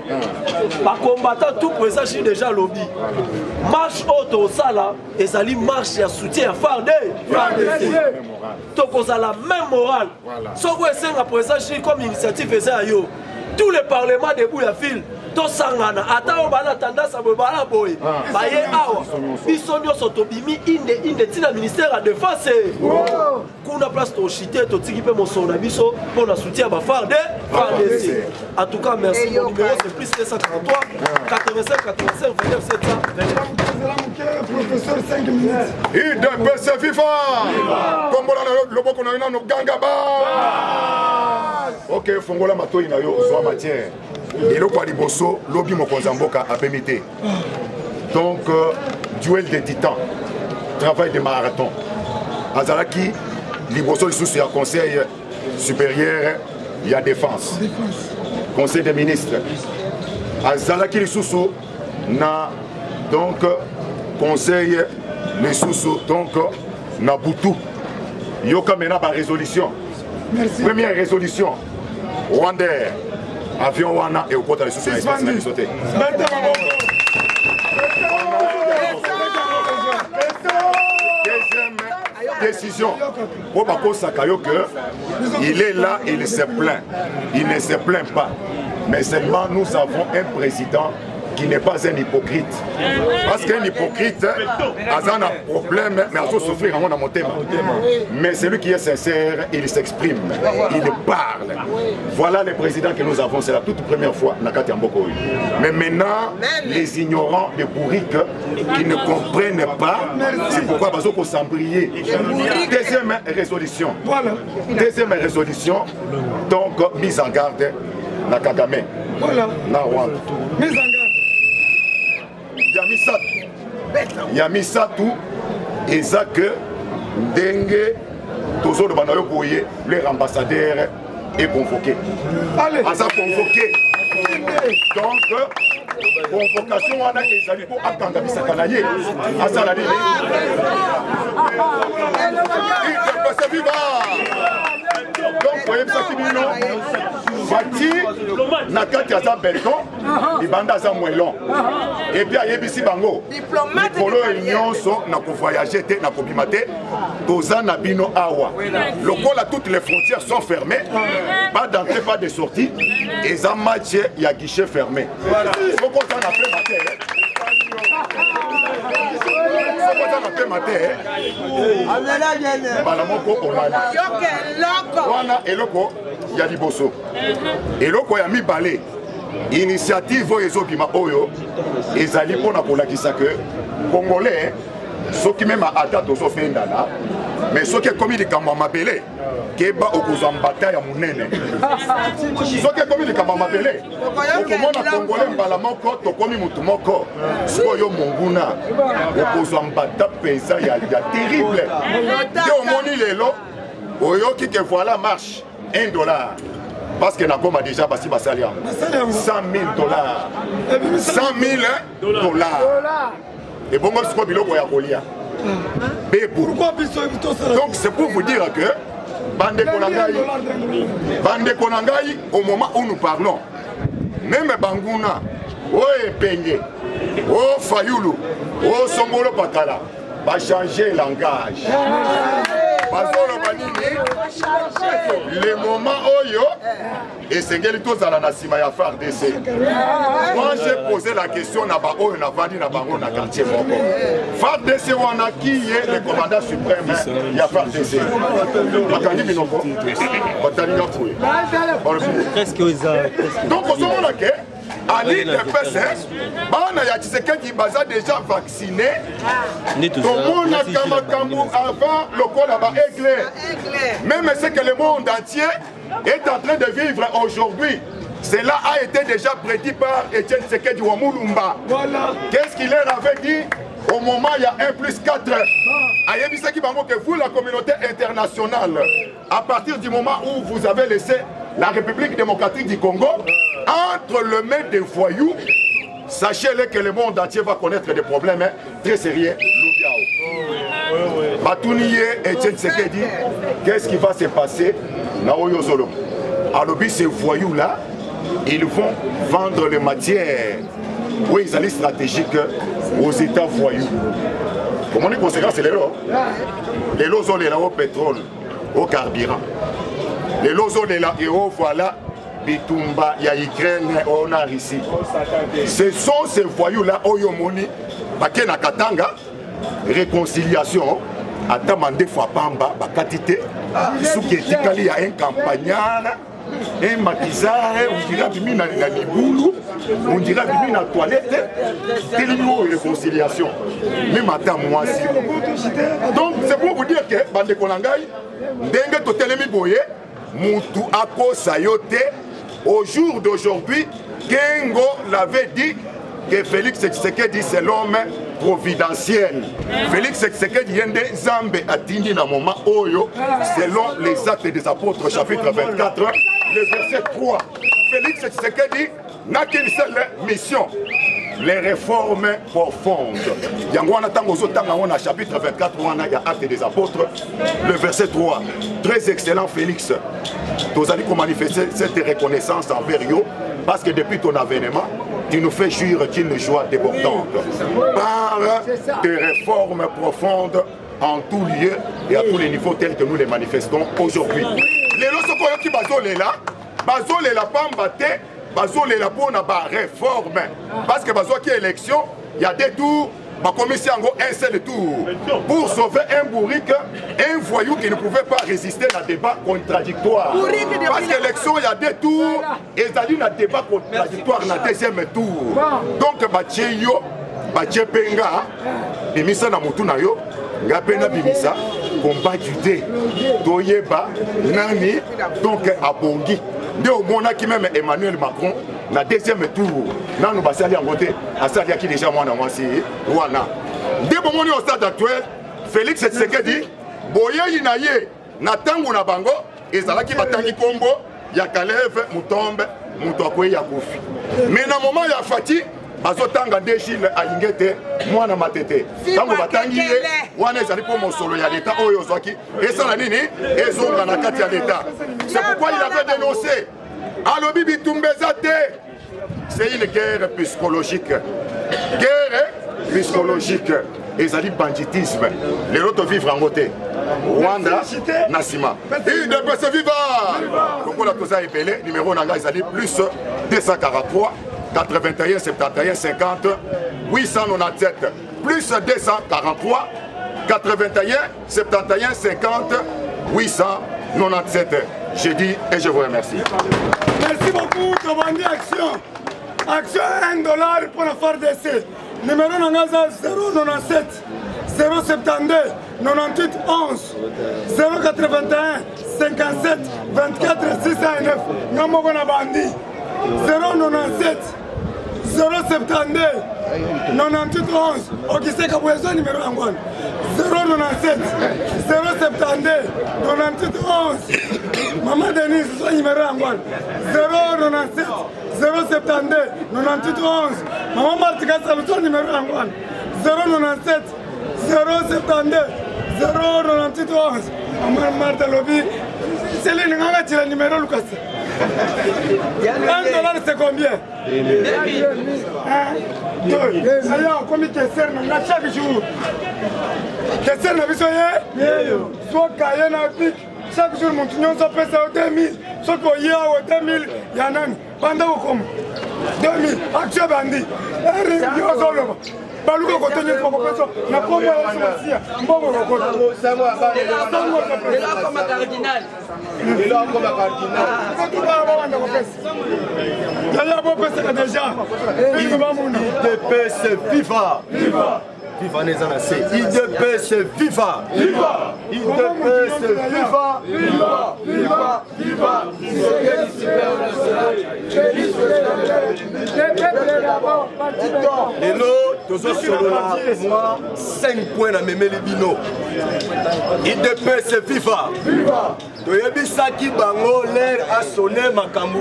bacombattant tout présent chez déjà lobby marche oyo tosala ezali marche ya soutien ya FARDC tokozala même morale soko esenga présent chez comme initiative eza ya yo tous les parlements debout ya ville tosangana ata oyo bana tendance ya boye bana boye baye awa biso nyonso tobimi inde tina ministère ya défense kuna place toshite totiki mpe mosolo na biso mpo na soutien ya FARDC. En tout cas merci, mon numéro c'est plus 243 85 85 29 Professeur 5 minutes. IDPS viva kombola loboko na ina no ganga ba ok fongola matoi na yo zwa matière eloko liboso lobi mokonza mboka apemite donc duel des titans travail de marathon azalaki liboso lisusu ya conseil supérieur ya défense conseil des ministres azalaki lisusu na donc conseil lisusu donc na butu yoka mena ba résolution. Merci. Première résolution Rwanda avion wana et au côté de sous espace sauté. Deuxième décision pour Bako Sakayo que il est là, il se plaint. Il ne se plaint pas. Mais seulement nous avons un président qui n'est pas un hypocrite. Parce qu'un hypocrite a un problème, mais a souffrir en mon thème. Mais celui qui est sincère, il s'exprime, il parle. Voilà le président que nous avons, c'est la toute première fois, Nakati Ambokoui. Mais maintenant, les ignorants, les bourriques, qui ne comprennent pas, c'est pourquoi Bazoko s'embriller. Deuxième résolution. Deuxième résolution, donc mise en garde, Nakagame. Voilà. Mise en garde. Yamisatu Ezak Dengue Tozo de Banayo Boye, leur ambassadeur est convoqué. Allez, à ça convoqué. Donc, convocation on a ezali pour attendre Bisakanaye. À ça la dit. Il passe vivant. Donc, voyez ça qui dit non. Bati nakati aza belton libanda aza mwelon et puis ayebisi bango likolo nyonso na kovoyager te na kobima te toza na bino awa lokola toutes les frontières sont fermées pas d'entrée pas de sortie eza match ya guichet fermé soko za na pe matin wana eloko ya liboso eloko ya mibale initiative oyo ezobima oyo ezali mpona kolakisa ke congolais soki meme ata tozofendana mais soki ekomi likambo ya mabele keba okozwa mbata ya monene soki ekomi likambo ya mabele okomona congolais mbala moko tokomi mutu moko sikoyo monguna okozwa mbata mpenza ya terrible te omoni lelo oyoki ke voilà marche $1 parce que nakoma déjà basi basali $100,000 $100,000 et bon siko biloko ya kolia bebu donc c'est pour vous dire que bande konangai au moment où nous parlons même banguna o epenge o fayulu o songolo pakala va changer langage bazolo banini le moment oyo esengeli tozala na nsima ya FARDC. Moi j'ai posé la question na ba oyo na vandi na bango na quartier moko. FARDC wana qui est le commandant suprême ya FARDC. Bakandi binoko. Batali na foué. Presque aux arts. Donc on a que à l'île de Pessé, bana ya Tshisekedi baza déjà vacciné. Tout le monde a avant le col là-bas est clair. Même ce que le monde entier est en train de vivre aujourd'hui. Cela a été déjà prédit par Etienne Tshisekedi Wamulumba. Voilà. Qu'est-ce qu'il leur avait dit au moment il y a 1+4? Que vous, la communauté internationale, à partir du moment où vous avez laissé la République démocratique du Congo entre le mains des voyous, sachez-le que le monde entier va connaître des problèmes très sérieux. Batouniye Etienne Tshisekedi, qu'est-ce qui va se passer? Alors, ces voyous-là, ils vont vendre les matières où ils allaient stratégiques aux États voyous. Comment les conséquences, c'est les lots? Les lots sont là au pétrole, au carburant. Les lots sont là et au voilà, Bitumba, il y a Ukraine, on a ici. Ce sont ces voyous-là, Oyomoni, Bakena Katanga, réconciliation, à demander Fapamba, Bakatite, Souketikali, il y a un campagnard. Un maquisard, on dirait bimi na liboulou, on dirait bimi na toilette, tellement de réconciliation. Même à moi aussi. Donc c'est pour vous dire que bande konangai, dengue to telemi boye, mutu ako sayote. Au jour d'aujourd'hui, Kengo l'avait dit que Félix Tshisekedi c'est l'homme providentiel. Félix Tshisekedi yende Zambe atindi na moment oyo selon les actes des apôtres chapitre 24 le verset 3. Félix Tshisekedi n'a qu'une seule mission, les réformes profondes. Yangwana tangozo tanga chapitre 24 wana ya actes des apôtres le verset 3. Très excellent Félix. Tu as dit qu'on manifester cette reconnaissance envers eux parce que depuis ton avènement tu nous fais jouir d'une joie débordante par des réformes profondes en tout lieu et à tous les niveaux tels que nous les manifestons aujourd'hui. Les lois qui bazolela pambate, bazolela pour na ba réforme parce que bazo qui élection, il y a des tours. Ma commission a un seul tour pour sauver un bourrique, un voyou qui ne pouvait pas résister à un débat contradictoire. Parce que l'élection, il y a deux tours et ça dit un débat contradictoire dans le deuxième tour. Donc, Batcheyo, Batchepenga, Bimisa na mutu na yo, Ngapena Bimisa, combat du dé, Toyeba, Nani, donc à Bongi. Dès au moment qui même Emmanuel Macron, na deuxième tour, là nous passons à voter, à ça qui déjà moi dans si voilà. Dès au moment au stade actuel, Félix Tshisekedi, boye inaye, na tangu na bango, et ça là qui batangi combo, ya Kalev, Mutombe, Mutokwe ya Kofi. Mais na moment ya Fati, bazotanga ndeshile alingete mwana matete. Tangu batangi ye, wana ezali pour mon solo ya l'état oyo zaki, et ça la nini, et zonga na kati ya l'état. C'est pourquoi il avait dénoncé. Alors Bibi Tumbezate, c'est une guerre psychologique. Guerre psychologique. Et ça dit banditisme. Les autres vivent en côté. Rwanda, Nassima. Et de se vivre. Donc on a tout ça épelé. Numéro Nanga, ça dit plus 243, 81, 71, 50, 897. Plus 243, 81, 71, 50, 897. J'ai dit et je vous remercie. Merci beaucoup, Kabandi Action. Action $1 pour la FARDC. Numéro 097 072 98 11 081 57 24 609. Namoko na bandi 097 072 98 11. Okiseka Bwezo numéro angwan 097 072 98 11. Maman Denise son numéro angwan 097 072 98 11. Maman Martika son numéro angwan 097 072 098 11. Maman Marta Lobi c'est le numéro Lucas. $1 c'est combien? Alors, combien de cernes chaque jour? Des cernes, soit cahier, chaque jour moto nyonso apesa yo 2000 soki oya o 2000 ya nani banda kokoma 2000 action bandi eri yozoloba baluka kotonye kokopesa na kombo ya somasia mbongo kokota ela koma cardinal bawanda kopesa yaya bopesaka deja bamuna IDPS viva viva neza na se IDPS viva IDPS viva lelo tozosolola mwa 5 points na memeli bino IDPS viva toyebisaki bango l'air a sonné makambo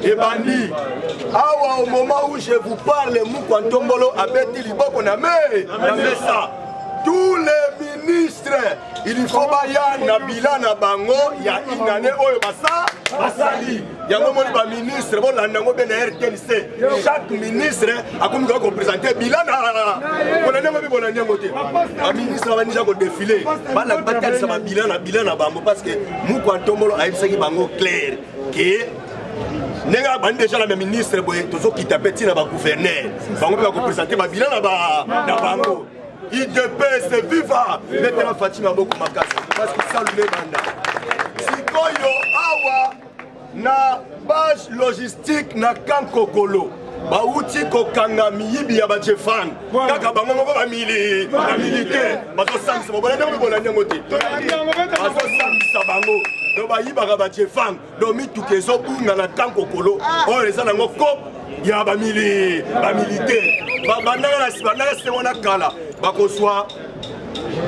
ebandi awa au moment où je vous parle Mukwa Ntombolo abeti liboko na mesa tous les ministres il faut baya na bilan na bango ya inane oyo basali yango moni ba ministre bolanda ngo be na RTNC chaque ministre akomi ko présenter bilan na bolanda ngo bolanda ngo te ba ministre ba nija ko défiler bala batalisa ba bilan na bango parce que Mukwa Ntombolo ayebisaki bango clair que nenga bandi déjà la même ministre boye tozo kita petit na ba gouverneur bango pe ko présenter ba bilan na bango IDPS viva maintenant Fatima Boko makasi parce que ça le banda sikoyo awa na base logistique na Kankokolo bauti kokanga miyibi ya bajefan kaka bango moko ba militaire bazo sangisa bolanda mo bolanda ngote bazo sangisa bango do bayibaka bajefan do mituke zo bunga na Kankokolo o eza nango kop ya ba militaire bandanga se wana kala bakoswa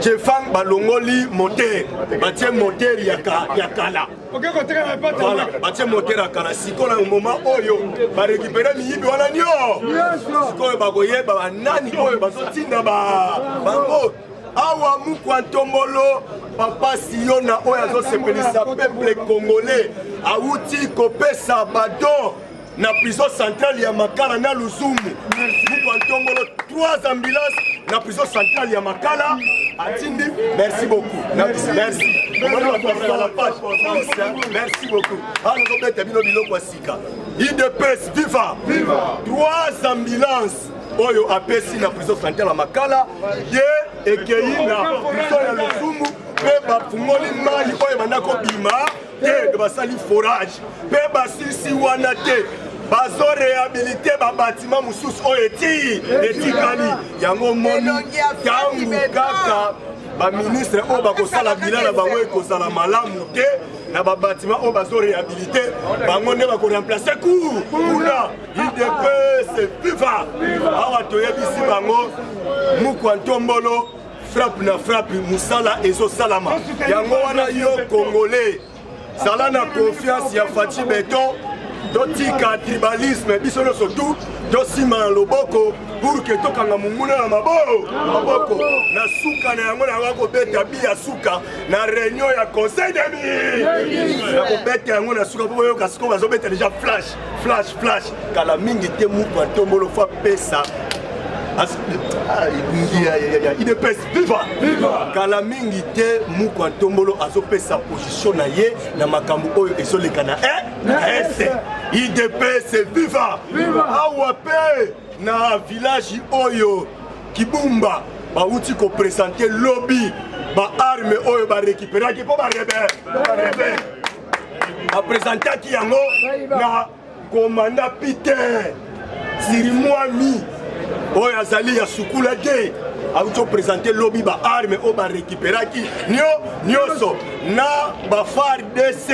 jefang balongoli moteur batie moteur ya kala voilà batie moteur ya kala sikola au moment oyo ba récupérer miyibi wana nyo sikoyo bakoyeba banani oyo bazotinda bango awa Mukwa Ntombolo papa Siona oyo azosepelisa peuple congolais auti kopesa badon na prison centrale ya Makala na Luzumu Mukwa Ntombolo 3 ambulances na prison centrale ya Makala atindi merci beaucoup merci merci beaucoup alors beta bino biloko sika IDPS viva 3 ambulances oyo apesi na prison centrale ya Makala de ekei na prison ya Luzumu pe bafungoli mali oyo bandako bima te basali forage pe basisi wana te bazo réhabiliter ba bâtiment mususu oyo etikali yango moni tangu kaka ba ministre oyo bakosala bilan na bango ekozala malamu te na ba bâtiment oyo bazo réhabiliter bango nde bako remplacer kuna IDPS viva awa toyebisi bango Mukwa Ntombolo frappe musala ezo salama yango wana yo congolais sala na confiance ya Fachi Beton dotika tribalisme biso surtout dosima loboko pour que tokanga munguna na maboko na suka na yango na wako beta bia suka na réunion ya conseil des ministres na ko beta yango na suka po yo kasiko bazo beta déjà flash kala mingi te Mukwa Ntombolo fa pesa IDPS viva kala mingi te Mukwa Ntombolo azopesa position na ye na makambo oyo ezoleka na ese IDPS viva awa pe na village oyo Kibumba bauti ko présenter lobby ba arme oyo ba récupérer po ba rebelle ba présenter ki yango na commandant Peter Sirimwami oyo azali ya sukula de auto présenter lobby ba arme o ba récupéraki nyonso na ba FARDC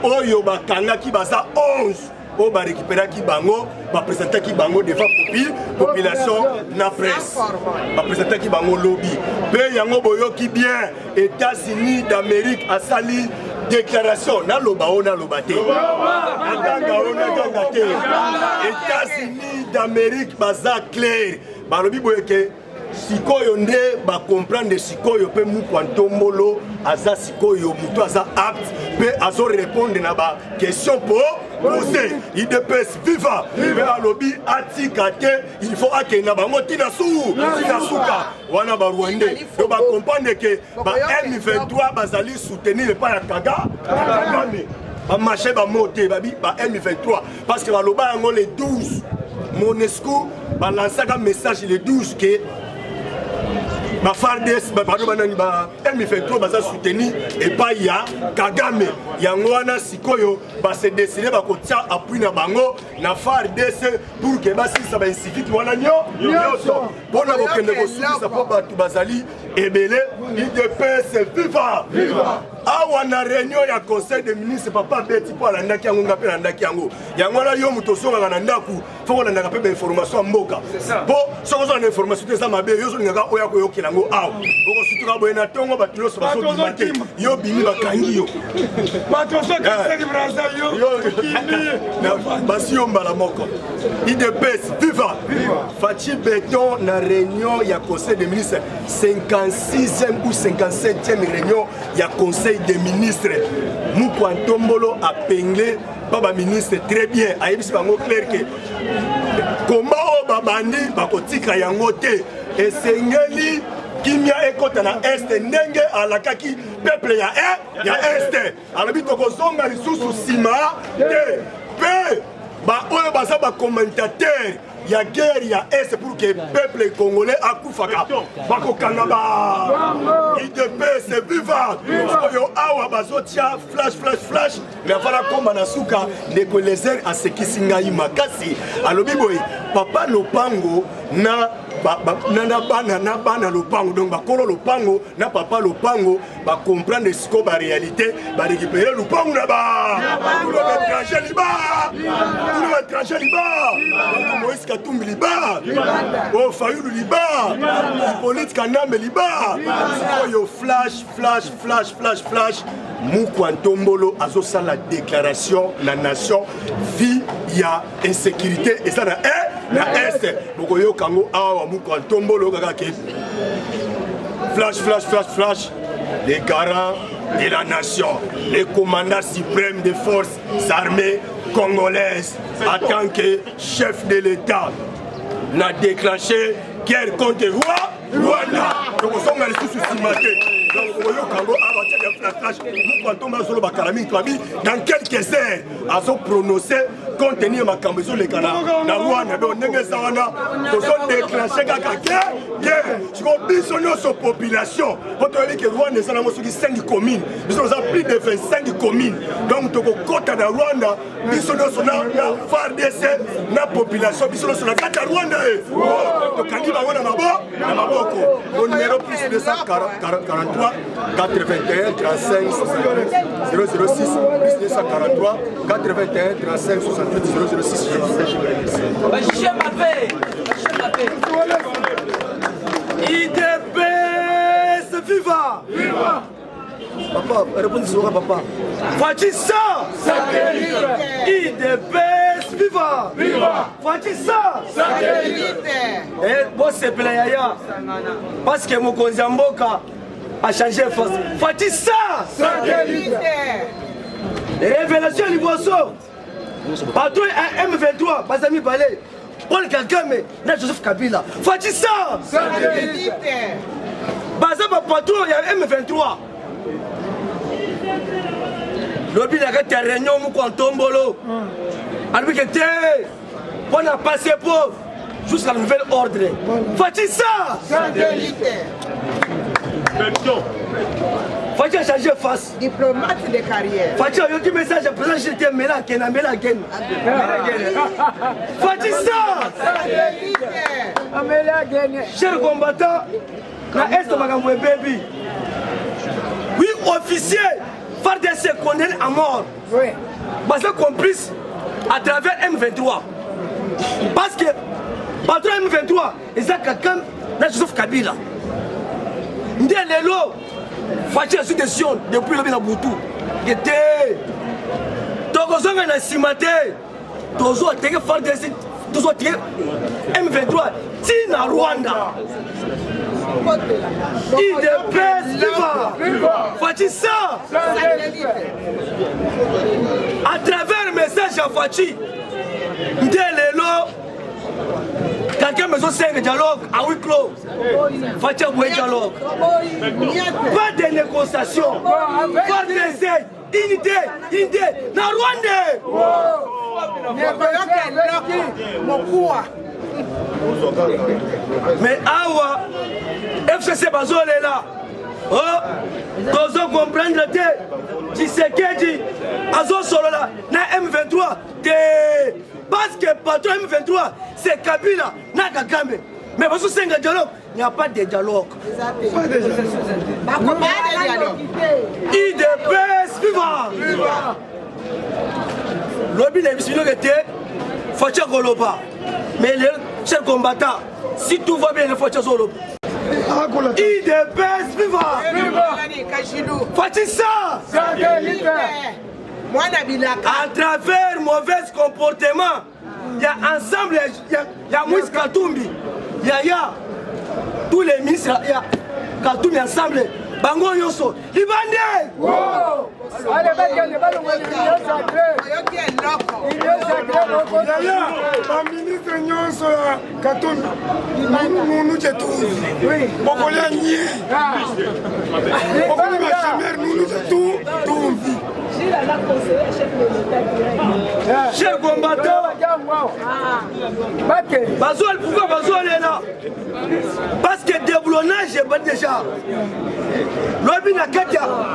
oyo ba kangaki baza 11 o ba récupéraki bango ba présentaki bango devant population na presse ba présentaki bango lobby pe yango boyoki bien États-Unis d'Amérique asali déclaration na loba te États-Unis d'Amérique baza clair balobi boyeke sikoyo nde bacomprendre sikoyo mpe Mukwantombolo aza sikoyo moto aza apte mpe azorépondre na baquestion po posé IDPS viva mpe alobi atika te il faut akende na bango tina suka wana barwandais to bacomprendre ke ba M23 bazali soutenir epai ya Kagame bamache bamote babi ba M23 parce que baloba yango le 12 Monesco balansaka message le 12 ke ba FARDC ba M23 baza soutenir epai ya Kagame yango wana sikoyo ba se décider ba kotia appui na bango na FARDC pour que basisa ba incivite wana nyonso bona kokende kosukisa po bato bazali ebele IDPS viva awa na réunion ya conseil des ministres papa beti po alandaki yango ngape alandaki yango yango wana yo moto osongaka na ndaku fo kolandaka mpe bainformation ya mboka po soki ozala na information te eza mabe yo ozolingaka oya koyokela yango awa okosutuka boye na ntongo bato nyonso bazobima te yo bimi bakangi yo basi yo mbala moko IDPS viva Fachi Beton na réunion ya conseil des ministres 56e ou 57e réunion ya conseil des ministres Mukwantombolo a penglé baba ministre très bien ayebisi bango clair que combat o babandi bakotika yango te esengeli kimia ekota na este ndenge alakaki peuple ya este alobi tokozonga lisusu nsima te mpe baoyo baza bacommentateur ya guerre ya est pour que peuple congolais akufaka bakokanga ba IDPS viva oyo awa bazotia flash mais afala komba na suka ndeko leser asekisi ngai makasi alobi boye papa lopango na bana lopango donc bakolo lopango na papa lopango ba comprendre ce que ba réalité ba récupérer lopango na ba tout l'étranger liba Moïse Katumbi liba o Fayulu liba Hippolyte Kanambe liba yo flash Mukwantombolo azosa la déclaration la nation vie ya insécurité et ça na est bokoyo kango awa Mukwantombolo kaka ke flash les garants de la nation les commandants suprêmes des forces armées congolaises en tant que chef de l'État n'a déclenché guerre contre Rwanda donc on s'en a lisusu simate donc oyo kango abatia ya flash Mukwantombolo solo bakalami twabi dans quelques heures azo prononcer contenir makambo ezoleka na Rwanda donc ndenge eza wana tozodéclenche kaka guerre siko biso nyonso population po toyebi ke Rwanda eza nango soki 5 communes biso toza plus de 25 communes donc tokokota na Rwanda biso nyonso na FARDC na population biso nyonso na kati ya Rwanda tokangi bango na maboko au numéro plus 243 81 35 006 plus 243 81 35 68 006 IDPS viva papa répondez sur papa Fachi ça IDPS viva Fachi ça bon c'est plein yaya parce que mokonzi ya mboka a changé face Fachi ça révélation liboso patron M23 bazami balé Paul Kagame na Joseph Kabila Fachi ça bazaba patron ya M23 lobi na kati ya réunion Mukwantombolo alobi ke te mpo na passé po jusqu'à nouvel ordre Fachi ça Fachi a changé face diplomate de carrière Fachi a yoki message à présent j'étais mela ken Fachi ça cher combattant na est makambo baby oui officier FARDC condamné à mort parce que complice à travers M23 parce que patron M23 ils ont quelqu'un na Joseph Kabila ndé lelo Fachi a su décision depuis le Binabutu était tokozonga na simate tozo ateke FARDC tozotie M23 tina Rwanda IDPS viva Fachi ça à travers le message à Fachi Ndelelo quelqu'un me dit un dialogue à huis clos. Fachi a un dialogue. Pas de négociation. Pas d'essai. Unité. Na Rwanda. Mais awa FCC Bazol est là. Oh, tous comprendre te. Tshisekedi Azo solo là. Na M23. Parce que patron M23, c'est Kabila, n'a Kagame. Mais parce que c'est un dialogue, il n'y a pas de dialogue. IDPS viva. L'objet de l'objet était Fachi Goloba. Mais les chers combattants, si tout va bien, il faut Goloba. IDPS viva. Fachi ça. À travers mauvais comportement, il y a ensemble, il y a Moïse Katumbi, il y a tous les ministres, il y a Katumbi ensemble, Bango Yoso, Libandé! Ministre Nyonso Katumbi, nous j'ai tout. Bokolia nié. Bokolia Machamer, nous j'ai tout. Chers combattants, pourquoi Bazoual est là? Parce que déboulonnage est déjà. L'objet de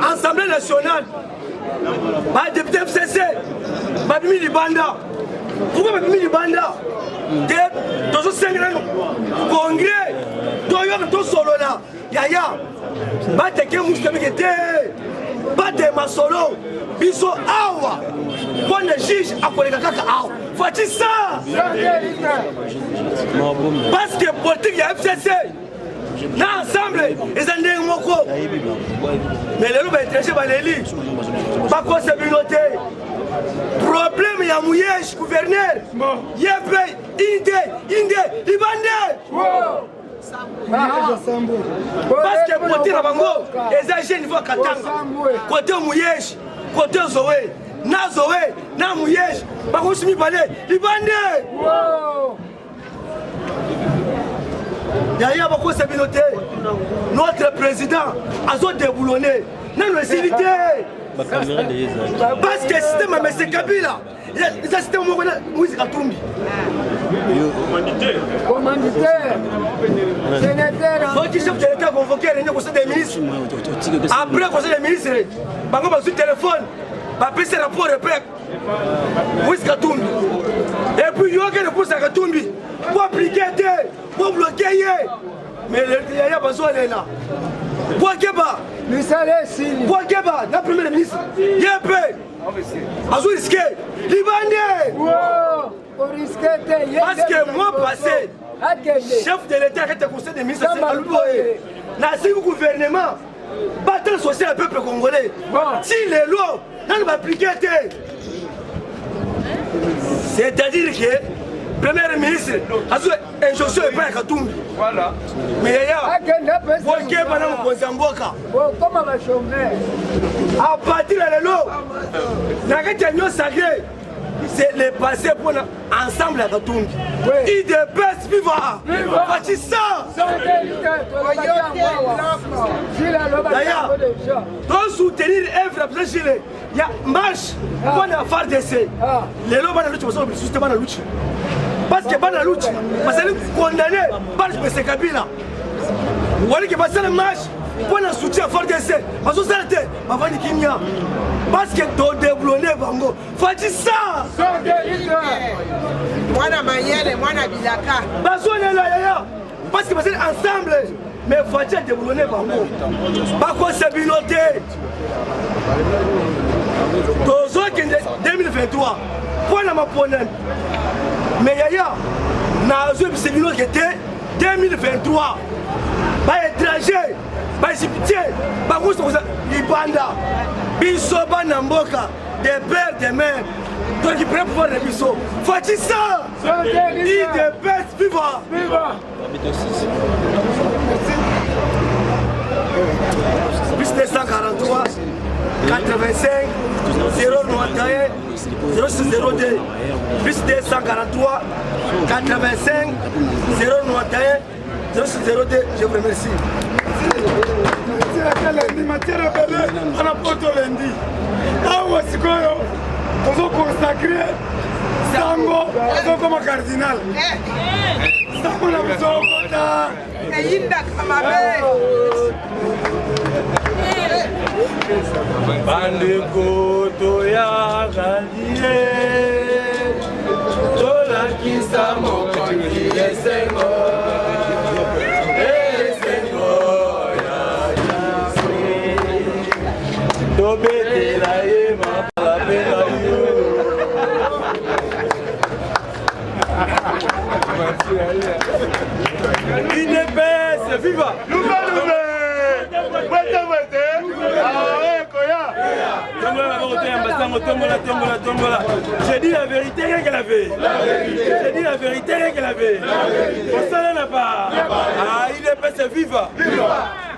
l'Assemblée nationale, le député FCC, Babimi Libanda. Pourquoi Babimi Libanda? Dans ce congrès, tout solo là, Yaya, Bateke Moustabekete, Bate Masolo. Biso awa pour le juge à Koleka Awa Fachi ça parce que politique ya FCC na ensemble ils ont des moko mais les loups étrangers ba leli pas quoi c'est binoté problème ya Mouyesh gouverneur Yepé Inde Libandé parce que côté na bango les agents niveau Katanga côté Mouyesh côté Zoé, na Zoé, na Mouyesh, Barouchimi Balé, Libandé. Yaya Bako Sabinoté, notre président, a zo déboulonné, n'a nous civité. Parce que le système a M. Kabila, le système a Moïse Katumbi. Commanditaire. Votre chef de l'État a convoqué le conseil des ministres. Après le conseil des ministres, Bango a sur téléphone, va passer rapport de PEC. Moïse Katumbi. Et puis il y a une réponse à Katumbi. Pour appliquer, pour bloquer. Mais il y a besoin de là. Pour Keba. Pour Keba, la première ministre. Yepé. Azou risqué. Libandé. Parce que moi passé, chef de l'État qui était conseil des ministres, c'est Alouboé. Dans le gouvernement, battre social le peuple congolais. Si les lois n'ont pas appliqué, c'est-à-dire que le premier ministre a joué injonction et pas Katumbi. Voilà. Mais il y a à partir de l'eau, la réunion sacrée, c'est le passé pour ensemble à Katumbi. IDPS viva! Fachi ça! D'ailleurs, pour soutenir œuvre, il y a marche pour la faire d'essai. Les lois de la lutte, c'est justement la lutte. Parce que la lutte, parce que condamné par le M. Kabila. Vous voyez que passer la marche pour la soutien fort d'essai. Parce que ça a été, parce que dans des blonnés, Bango, Fachi ça! Mwana Mayele, Mwana Bilaka. Parce que c'est ensemble. Mais Fachi a déboulonné Bango. Par quoi c'est biloté? Dans 2023, pour la Maponen. Mais Yaya, c'est biloté 2023. Par étranger, par pitié, par Libanda, Bisoba Namboka, des pères, des mères. Donc il prend pouvoir les bisous. Faut-il ça? Il des bêtes, viva! Viva! Plus 243 85 091 0602 plus 243 85 091 0602. Je vous remercie. matière belé ana poto lendi awa sikoyo tozo consacrer sango tozokoma cardinal sango na biso kota eyinda kamabe bandeko toyakalie tolakisa mokonzi esengo tobetela ye mapalapela yo UDPS viva j'ai dit la vérité, rien qu'elle avait. J'ai dit la vérité, rien qu'elle avait. On s'en n'a pas. Ah, UDPS viva.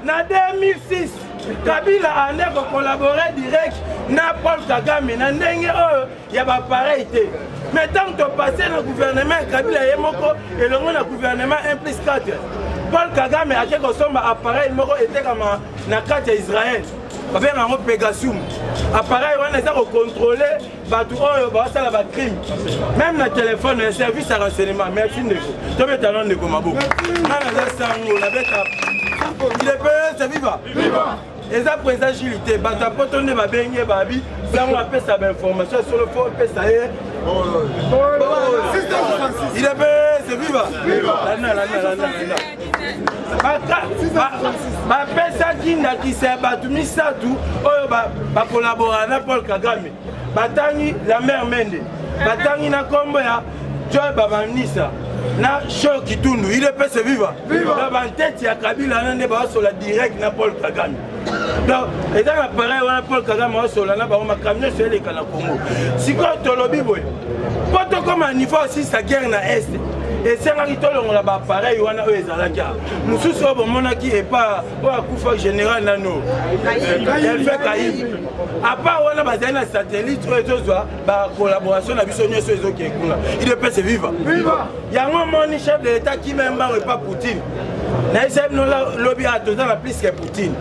En 2006, Kabila a collaboré direct na Paul Kagame. Na ndenge il y a pas pareil. Mais tant que tu passes dans le gouvernement, Kabila est moko et le gouvernement 1+4. Paul Kagame a fait un appareil moko était comme na carte Israël. Avec un Pegasum. Appareil, on est à contrôler les crimes. Même le téléphone, le service à renseignement. Merci de vous. Tu veux talent de Komabo. Il est payé, c'est viva. Et ça, pour les agilités, bata potonne va baigner babi, ça on appelle ça information sur le fond, ça est. Il est payé, c'est viva. Bapesa kinda kisa batumisa tu oyo ba collaborer avec Paul Kagame. Batangi la mère Mende. Batangi na kombo ya Joy Babanisa. Na show Kitundu, il est pèse viva. La bantette ya Kabila nande ba sur la direct na Paul Kagame. Donc, et dans l'appareil Paul Kagame sur la na ba ma camion sur les kana Congo. Si ko tolobi boy. Poto comme un niveau aussi sa guerre na est. Et c'est un rituel on a pas pareil on a eux ezalaki. Nous sous bon monaki et pas au coup général nano. Elle fait caïb. À part on a basé un satellite ba collaboration na biso nyoso ezoki ekuna. Il est pèse viva. Viva. Il y a un moment chef de l'état qui même pas Poutine. Na chef no lobby a tout dans la plus que Poutine.